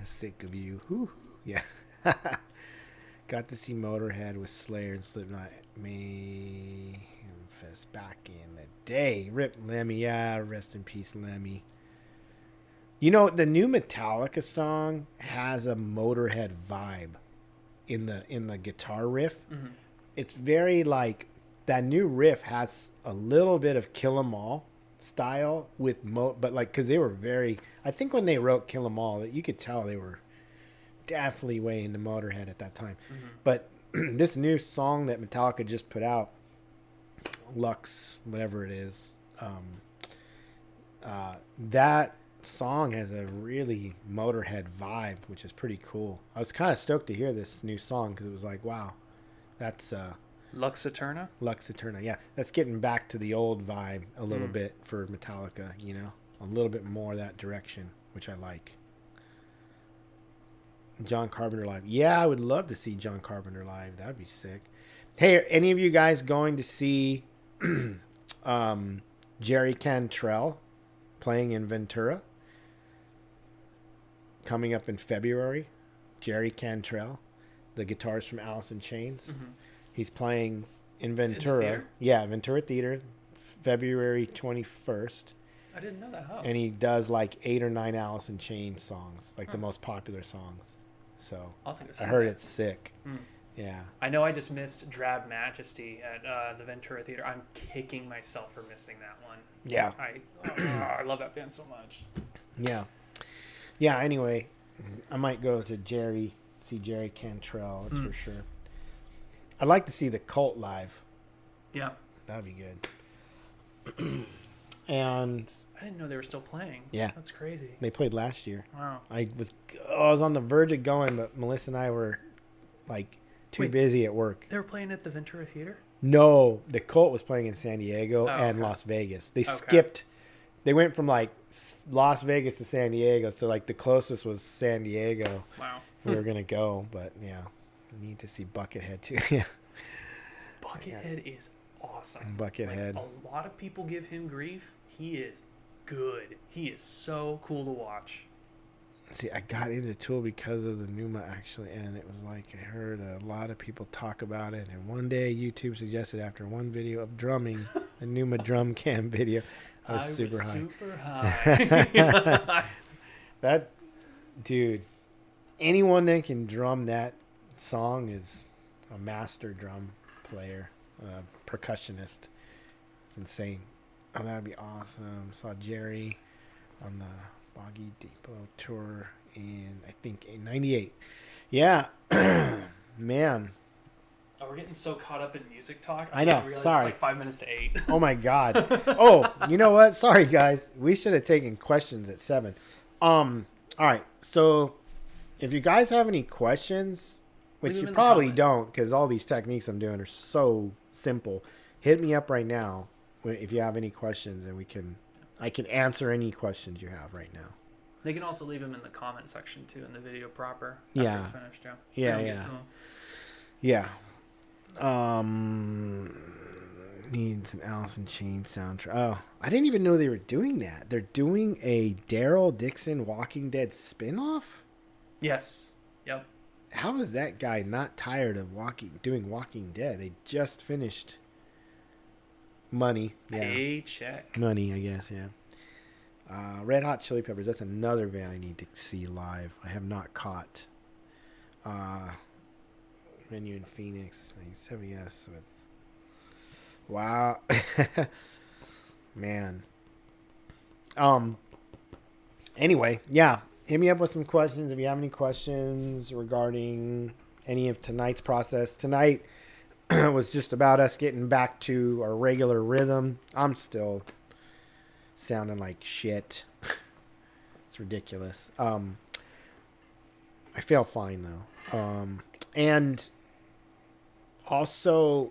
Sick of you. Whew. Yeah. Got to see Motorhead with Slayer and Slipknot Mayhem Fest back in the day. Rip Lemmy, yeah, rest in peace, Lemmy. You know, the new Metallica song has a Motorhead vibe in the guitar riff. Mm-hmm. It's very like that new riff has a little bit of Kill 'Em All style with but like because they were very. I think when they wrote Kill 'Em All, you could tell they were definitely way into Motorhead at that time. Mm-hmm. But this new song that Metallica just put out, Lux, whatever it is, that song has a really Motorhead vibe, which is pretty cool. I was kind of stoked to hear this new song because it was like, wow, that's Lux Eterna? Lux Eterna, yeah. That's getting back to the old vibe a little bit for Metallica, you know, a little bit more that direction, which I like. John Carpenter live. Yeah, I would love to see John Carpenter live. That'd be sick. Hey, are any of you guys going to see Jerry Cantrell playing in Ventura? Coming up in February. Jerry Cantrell, the guitarist from Alice in Chains. Mm-hmm. He's playing in Ventura. Yeah, Ventura Theater, February 21st. I didn't know that. Huh? And he does like 8 or 9 Alice in Chains songs, like the most popular songs. So I heard it's sick. Mm. Yeah. I know I just missed Drab Majesty at the Ventura Theater. I'm kicking myself for missing that one. Yeah. I love that band so much. Yeah. Yeah, anyway, I might go to see Jerry Cantrell, that's for sure. I'd like to see the Cult live. Yeah. That'd be good. And I I didn't know they were still playing. Yeah. That's crazy. They played last year. Wow. I was on the verge of going, but Melissa and I were like too Wait. busy at work. They were playing at the Ventura Theater? No, the Cult was playing in San Diego and okay. Las Vegas. They Okay. skipped. They went from like Las Vegas to San Diego, so like the closest was San Diego. Wow. We were gonna go, but yeah, need to see Buckethead too. Yeah, Buckethead is awesome. Buckethead. Like, a lot of people give him grief. He is good. He is so cool to watch. See, I got into Tool because of the Numa actually, and it was like I heard a lot of people talk about it, and one day YouTube suggested after one video of drumming, a Numa drum cam video. I was super high. That dude, anyone that can drum that song is a master drum player, percussionist. It's insane. Oh, that'd be awesome. Saw Jerry on the Boggy Depot tour in, I think, in '98. Yeah, man. Oh, we're getting so caught up in music talk. I know. didn't realize Sorry. It's like 5 minutes to 8. Oh my God. Oh, you know what? Sorry, guys. We should have taken questions at 7. All right. So, if you guys have any questions, which Leave them you in the probably comment. don't, because all these techniques I'm doing are so simple, hit me up right now if you have any questions, and I can answer any questions you have right now. They can also leave them in the comment section too, in the video proper. After Yeah. it's finished, yeah. Yeah, We don't yeah. get to 'em. Yeah. Needs an Alice in Chains soundtrack. Oh, I didn't even know they were doing that. They're doing a Daryl Dixon Walking Dead spinoff? Yes. Yep. How is that guy not tired of doing Walking Dead? They just finished Money. Yeah. Paycheck. Money, I guess, yeah. Red Hot Chili Peppers, that's another band I need to see live. I have not caught. Venue in Phoenix. I said yes with. Wow. Man. Anyway, yeah. Hit me up with some questions if you have any questions regarding any of tonight's process. Tonight was just about us getting back to our regular rhythm. I'm still sounding like shit. It's ridiculous. I feel fine though. And also,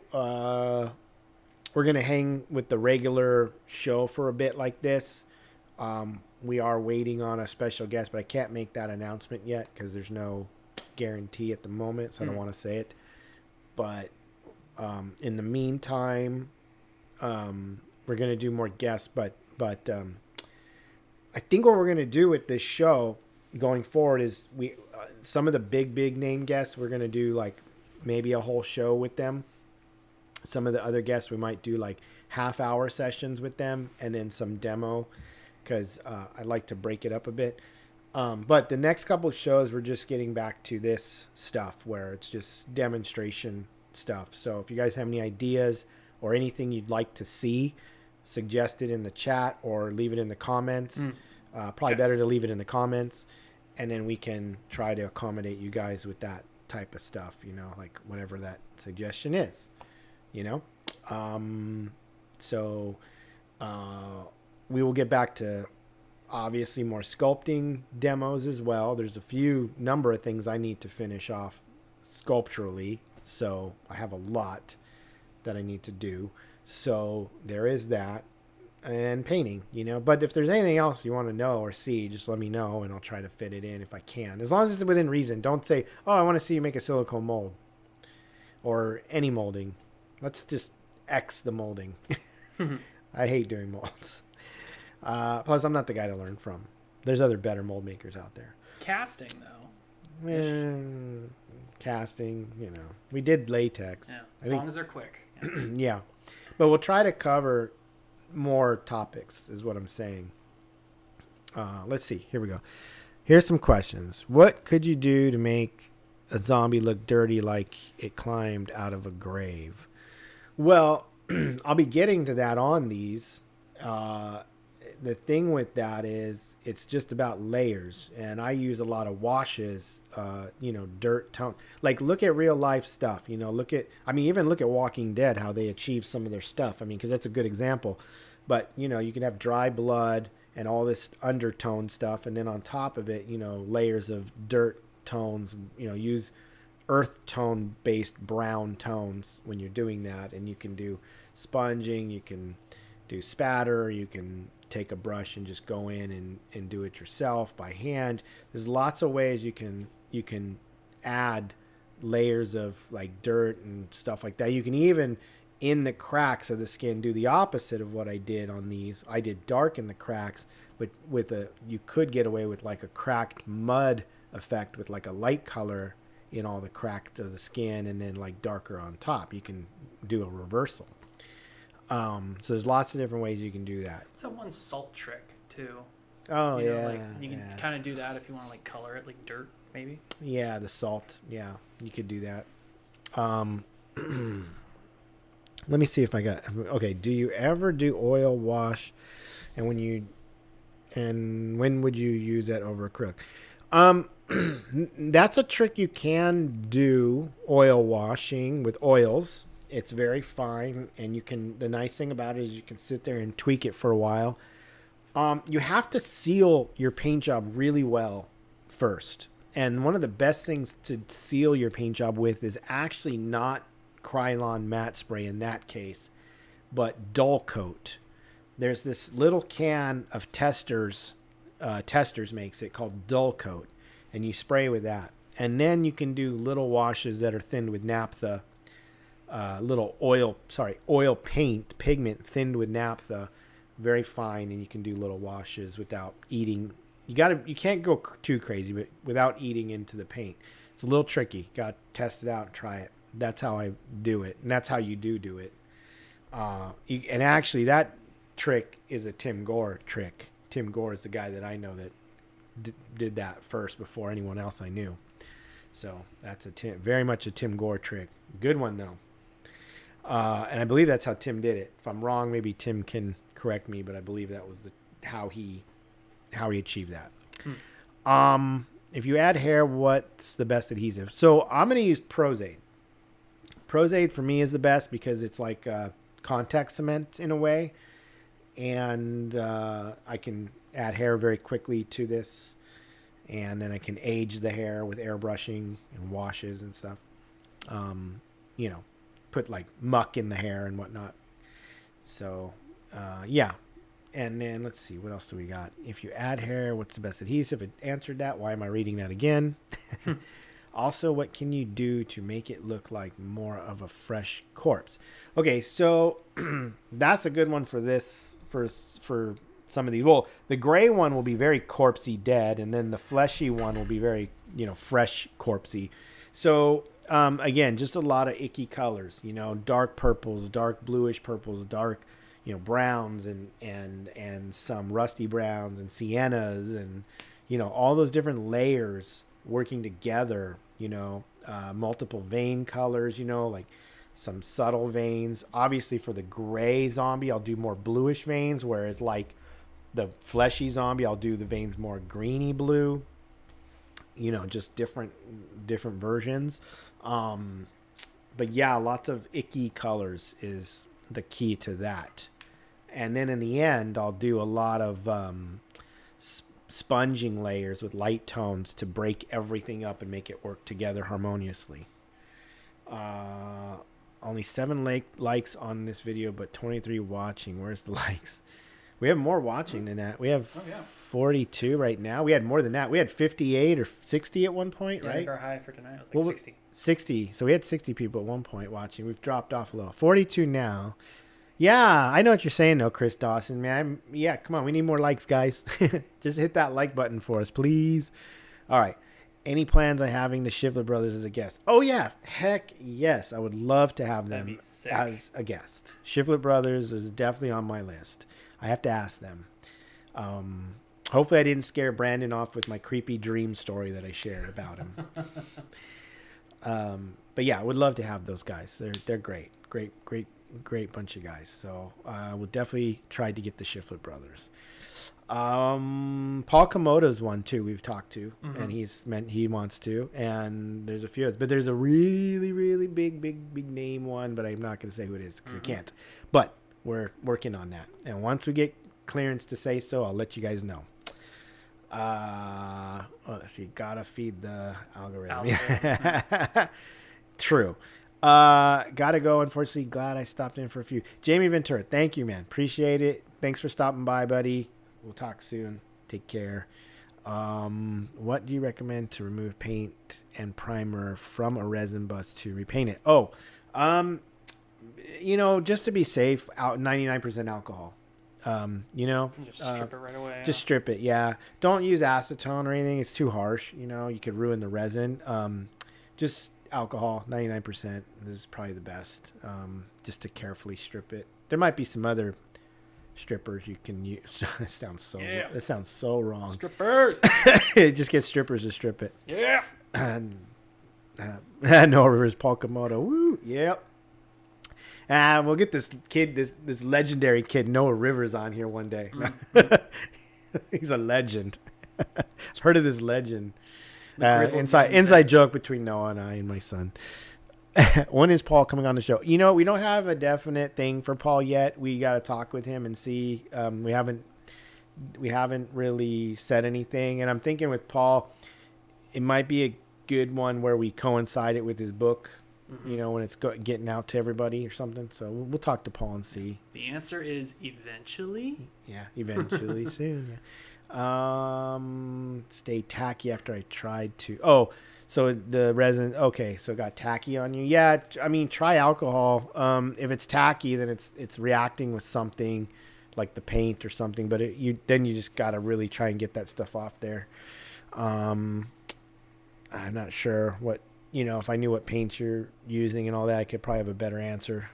we're going to hang with the regular show for a bit like this. We are waiting on a special guest, but I can't make that announcement yet because there's no guarantee at the moment, so I don't want to say it. But in the meantime, we're going to do more guests, but I think what we're going to do with this show going forward is some of the big name guests, we're going to do like maybe a whole show with them. Some of the other guests, we might do like half-hour sessions with them and then some demo because I like to break it up a bit. But the next couple of shows, we're just getting back to this stuff where it's just demonstration stuff. So if you guys have any ideas or anything you'd like to see, suggest it in the chat or leave it in the comments. Probably better to leave it in the comments. And then we can try to accommodate you guys with that type of stuff, like whatever that suggestion is, So we will get back to obviously more sculpting demos as well. There's a number of things I need to finish off sculpturally. So I have a lot that I need to do. So there is that. And painting, but if there's anything else you want to know or see, just let me know and I'll try to fit it in if I can, as long as it's within reason. Don't say, oh, I want to see you make a silicone mold or any molding. Let's just X the molding. I hate doing molds. Plus I'm not the guy to learn from. There's other better mold makers out there. Casting though. Casting, we did latex. Yeah. As long as they're quick. Yeah. Yeah, but we'll try to cover more topics is what I'm saying. Let's see. Here we go. Here's some questions. What could you do to make a zombie look dirty like it climbed out of a grave? Well, I'll be getting to that on these. The thing with that is it's just about layers, and I use a lot of washes, dirt tone. Like look at real life stuff, even look at Walking Dead, how they achieve some of their stuff. Because that's a good example. But, you can have dry blood and all this undertone stuff. And then on top of it, layers of dirt tones, use earth tone based brown tones when you're doing that. And you can do sponging, you can do spatter, you can take a brush and just go in and do it yourself by hand. There's lots of ways you can add layers of like dirt and stuff like that. You can even in the cracks of the skin do the opposite of what I did on these. I did dark in the cracks, but you could get away with like a cracked mud effect with like a light color in all the cracks of the skin and then like darker on top. You can do a reversal. So there's lots of different ways you can do that. It's a one salt trick too. Oh, You know, yeah. like you can kind of do that if you want to like color it like dirt, maybe. Yeah, the salt. Yeah, you could do that. Let me see if I got. Okay, do you ever do oil wash? And when would you use that over acrylic? That's a trick you can do, oil washing with oils. It's very fine, and the nice thing about it is you can sit there and tweak it for a while. You have to seal your paint job really well first. And one of the best things to seal your paint job with is actually not Krylon matte spray in that case, but Dull Coat. There's this little can of Testors makes it, called Dull Coat, and you spray with that. And then you can do little washes that are thinned with naphtha. Oil paint pigment thinned with naphtha, very fine, and you can do little washes without eating. You can't go too crazy, but without eating into the paint. It's a little tricky. Got to test it out and try it. That's how I do it, and that's how you do it. And actually, that trick is a Tim Gore trick. Tim Gore is the guy that I know that did that first before anyone else I knew. So that's very much a Tim Gore trick. Good one though. And I believe that's how Tim did it. If I'm wrong, maybe Tim can correct me, but I believe that was how he achieved that. If you add hair, what's the best adhesive? So I'm going to use Pros-Aid. Pros-Aid for me is the best because it's like contact cement in a way. And I can add hair very quickly to this. And then I can age the hair with airbrushing and washes and stuff. Put like muck in the hair and whatnot. So, yeah. And then let's see, what else do we got? If you add hair, what's the best adhesive? It answered that. Why am I reading that again? Also, what can you do to make it look like more of a fresh corpse? Okay, so that's a good one for this, for some of these. Well, the gray one will be very corpsey dead, and then the fleshy one will be very, fresh corpsey. So, again, just a lot of icky colors, dark purples, dark bluish purples, dark, browns and some rusty browns and siennas and, all those different layers working together, multiple vein colors, like some subtle veins. Obviously for the gray zombie, I'll do more bluish veins, whereas like the fleshy zombie, I'll do the veins more greeny blue, just different versions. But yeah, lots of icky colors is the key to that. And then in the end, I'll do a lot of sponging layers with light tones to break everything up and make it work together harmoniously. Only 7 likes on this video, but 23 watching. Where's the likes? We have more watching than that. We have 42 right now. We had more than that. We had 58 or 60 at one point, right? I think our high for tonight was like 60. 60. So we had 60 people at one point watching. We've dropped off a little. 42 now. Yeah, I know what you're saying, though, Chris Dawson, man. Come on. We need more likes, guys. Just hit that like button for us, please. All right. Any plans on having the Shivler brothers as a guest? Oh, yeah. Heck, yes. I would love to have them as a guest. Shivler brothers is definitely on my list. I have to ask them. Hopefully I didn't scare Brandon off with my creepy dream story that I shared about him. But yeah, I would love to have those guys. They're great. Great bunch of guys. So we'll definitely try to get the Shiflett brothers. Paul Komodo's one too we've talked to, and he wants to, and there's a few others, but there's a really big name one, but I'm not going to say who it is because I can't. But we're working on that, and once we get clearance to say so, I'll let you guys know. Let's see. Gotta feed the algorithm. True. Gotta go. Unfortunately, glad I stopped in for a few. Jamie Ventura, thank you, man. Appreciate it. Thanks for stopping by, buddy. We'll talk soon. Take care. What do you recommend to remove paint and primer from a resin bus to repaint it? Just to be safe, out 99% alcohol. Just strip it right away. Just strip it. Yeah. Don't use acetone or anything. It's too harsh. You could ruin the resin. Just alcohol, 99%. This is probably the best. Just to carefully strip it. There might be some other strippers you can use. It sounds so wrong. Strippers. Just get strippers to strip it. Yeah. And Noah Rivers, Paul Komodo. Woo. Yep. We'll get this kid, this legendary kid, Noah Rivers, on here one day. Mm-hmm. He's a legend. I've heard of this legend. Inside joke between Noah and I and my son. When is Paul coming on the show? We don't have a definite thing for Paul yet. We got to talk with him and see. We haven't really said anything. And I'm thinking with Paul, it might be a good one where we coincide it with his book. Mm-hmm. When it's getting out to everybody or something. So we'll talk to Paul and see. The answer is eventually. Yeah, eventually soon. Yeah. Stay tacky after I tried to. Oh, so the resin. Okay, so it got tacky on you. Yeah, I mean, try alcohol. If it's tacky, then it's reacting with something like the paint or something. But then you just gotta really try and get that stuff off there. I'm not sure what. If I knew what paints you're using and all that, I could probably have a better answer.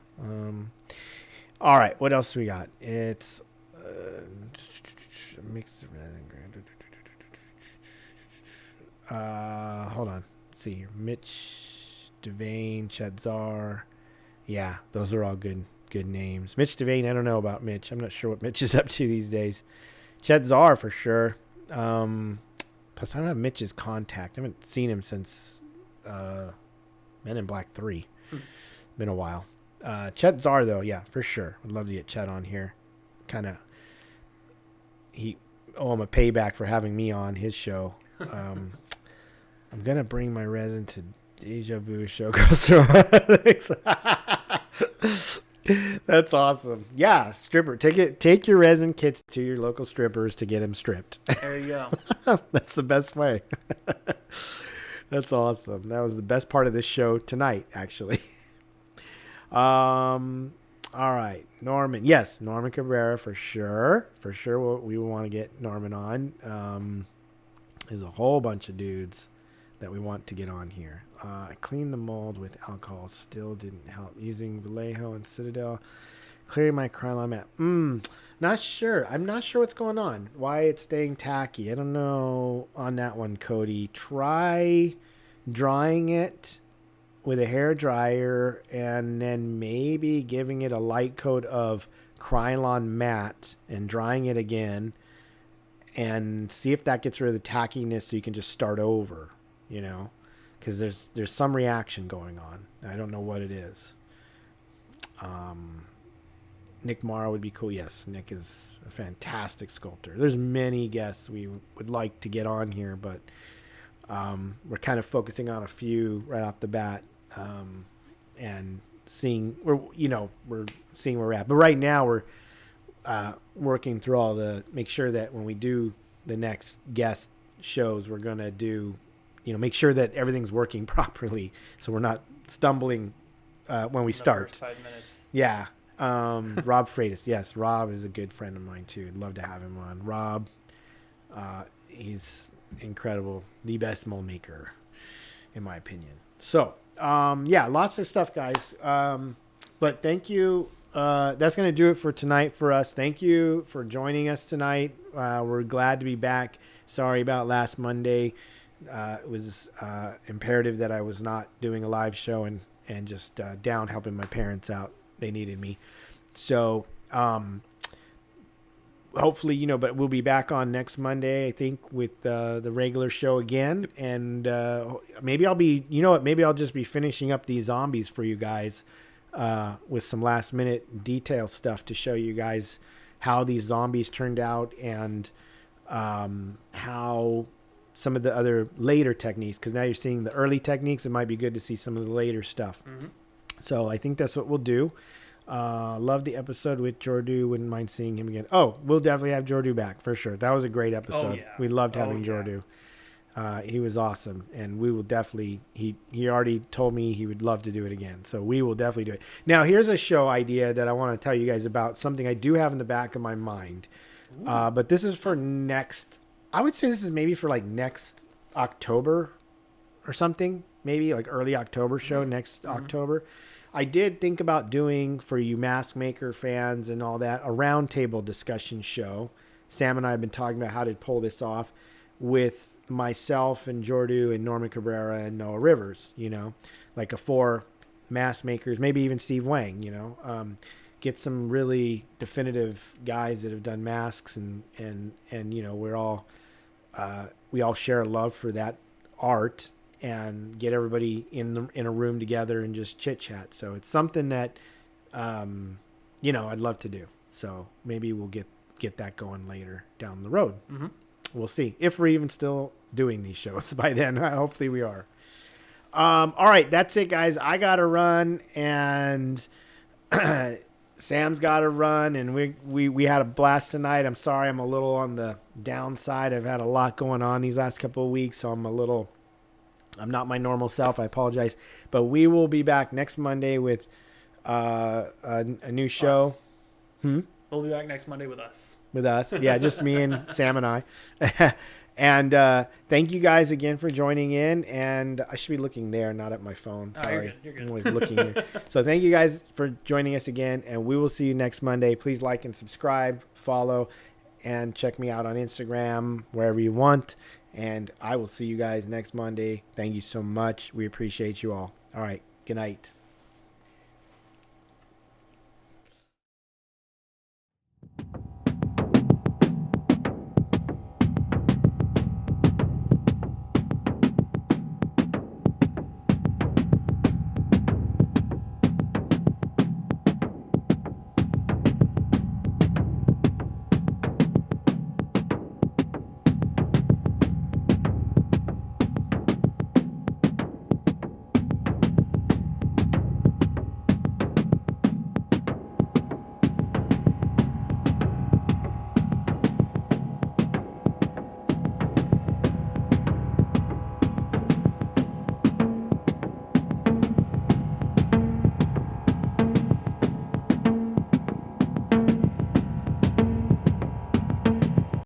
All right, what else we got? It's mixed resin. Hold on. Let's see here. Mitch Devane, Chadzar. Yeah, those are all good names. Mitch Devane, I don't know about Mitch. I'm not sure what Mitch is up to these days. Chadzar for sure. Plus, I don't have Mitch's contact. I haven't seen him since Men in Black 3. Been a while. Chet Zar, though, yeah, for sure. I'd love to get Chet on here. Kind of, he owe him a payback for having me on his show. I'm going to bring my resin to Deja Vu show. That's awesome. Yeah, stripper. Take your resin kits to your local strippers to get them stripped. There you go. That's the best way. That's awesome. That was the best part of this show tonight, actually. All right. Norman. Yes, Norman Cabrera for sure. For sure we want to get Norman on. There's a whole bunch of dudes that we want to get on here. I cleaned the mold with alcohol. Still didn't help. Using Vallejo and Citadel. Clearing my Krylon mat. Not sure. I'm not sure what's going on. Why it's staying tacky. I don't know on that one, Cody. Try drying it with a hair dryer and then maybe giving it a light coat of Krylon matte and drying it again and see if that gets rid of the tackiness so you can just start over, because there's some reaction going on. I don't know what it is. Nick Morrow would be cool. Yes, Nick is a fantastic sculptor. There's many guests we would like to get on here, but we're kind of focusing on a few right off the bat, and seeing we're seeing where we're at. But right now we're working through all make sure that when we do the next guest shows, we're gonna do make sure that everything's working properly, so we're not stumbling when we start. First 5 minutes. Yeah. Rob Freitas. Yes, Rob is a good friend of mine too. I'd love to have him on. Rob, he's incredible. The best mold maker, in my opinion. So, lots of stuff, guys. But thank you. That's going to do it for tonight for us. Thank you for joining us tonight. We're glad to be back. Sorry about last Monday. It was imperative that I was not doing a live show and just down helping my parents out. They needed me. So, hopefully, but we'll be back on next Monday, I think, with the regular show again. And maybe maybe I'll just be finishing up these zombies for you guys with some last minute detail stuff to show you guys how these zombies turned out, and how some of the other later techniques, because now you're seeing the early techniques. It might be good to see some of the later stuff. Mm-hmm. So I think that's what we'll do. Love the episode with Jordu. Wouldn't mind seeing him again. Oh, we'll definitely have Jordu back for sure. That was a great episode. yeah. We loved having yeah. Jordu. He was awesome, and we will definitely. He already told me he would love to do it again, so we will definitely do it. Now, here's a show idea that I want to tell you guys about. Something I do have in the back of my mind, but this is for next. I would say this is maybe for like next October, or something. Maybe like early October show next October. I did think about doing, for you mask maker fans and all that, a roundtable discussion show. Sam and I have been talking about how to pull this off with myself and Jordu and Norman Cabrera and Noah Rivers, you know, like a 4 mask makers, maybe even Steve Wang, you know, get some really definitive guys that have done masks, and you know, we all share a love for that art, and get everybody in a room together and just chit chat. So it's something that, you know, I'd love to do. So maybe we'll get that going later down the road. Mm-hmm. We'll see if we're even still doing these shows by then. Hopefully we are. All right, that's it, guys. I gotta run, and Sam's gotta run, and we had a blast tonight. I'm sorry, I'm a little on the downside. I've had a lot going on these last couple of weeks, so I'm not my normal self. I apologize, but we will be back next Monday with a new show. Us. We'll be back next Monday with us. With us, yeah, just me and Sam and I. And thank you guys again for joining in. And I should be looking there, not at my phone. Sorry, You're good. I'm always looking here. So thank you guys for joining us again, and we will see you next Monday. Please like and subscribe, follow, and check me out on Instagram, wherever you want. And I will see you guys next Monday. Thank you so much. We appreciate you all. All right. Good night.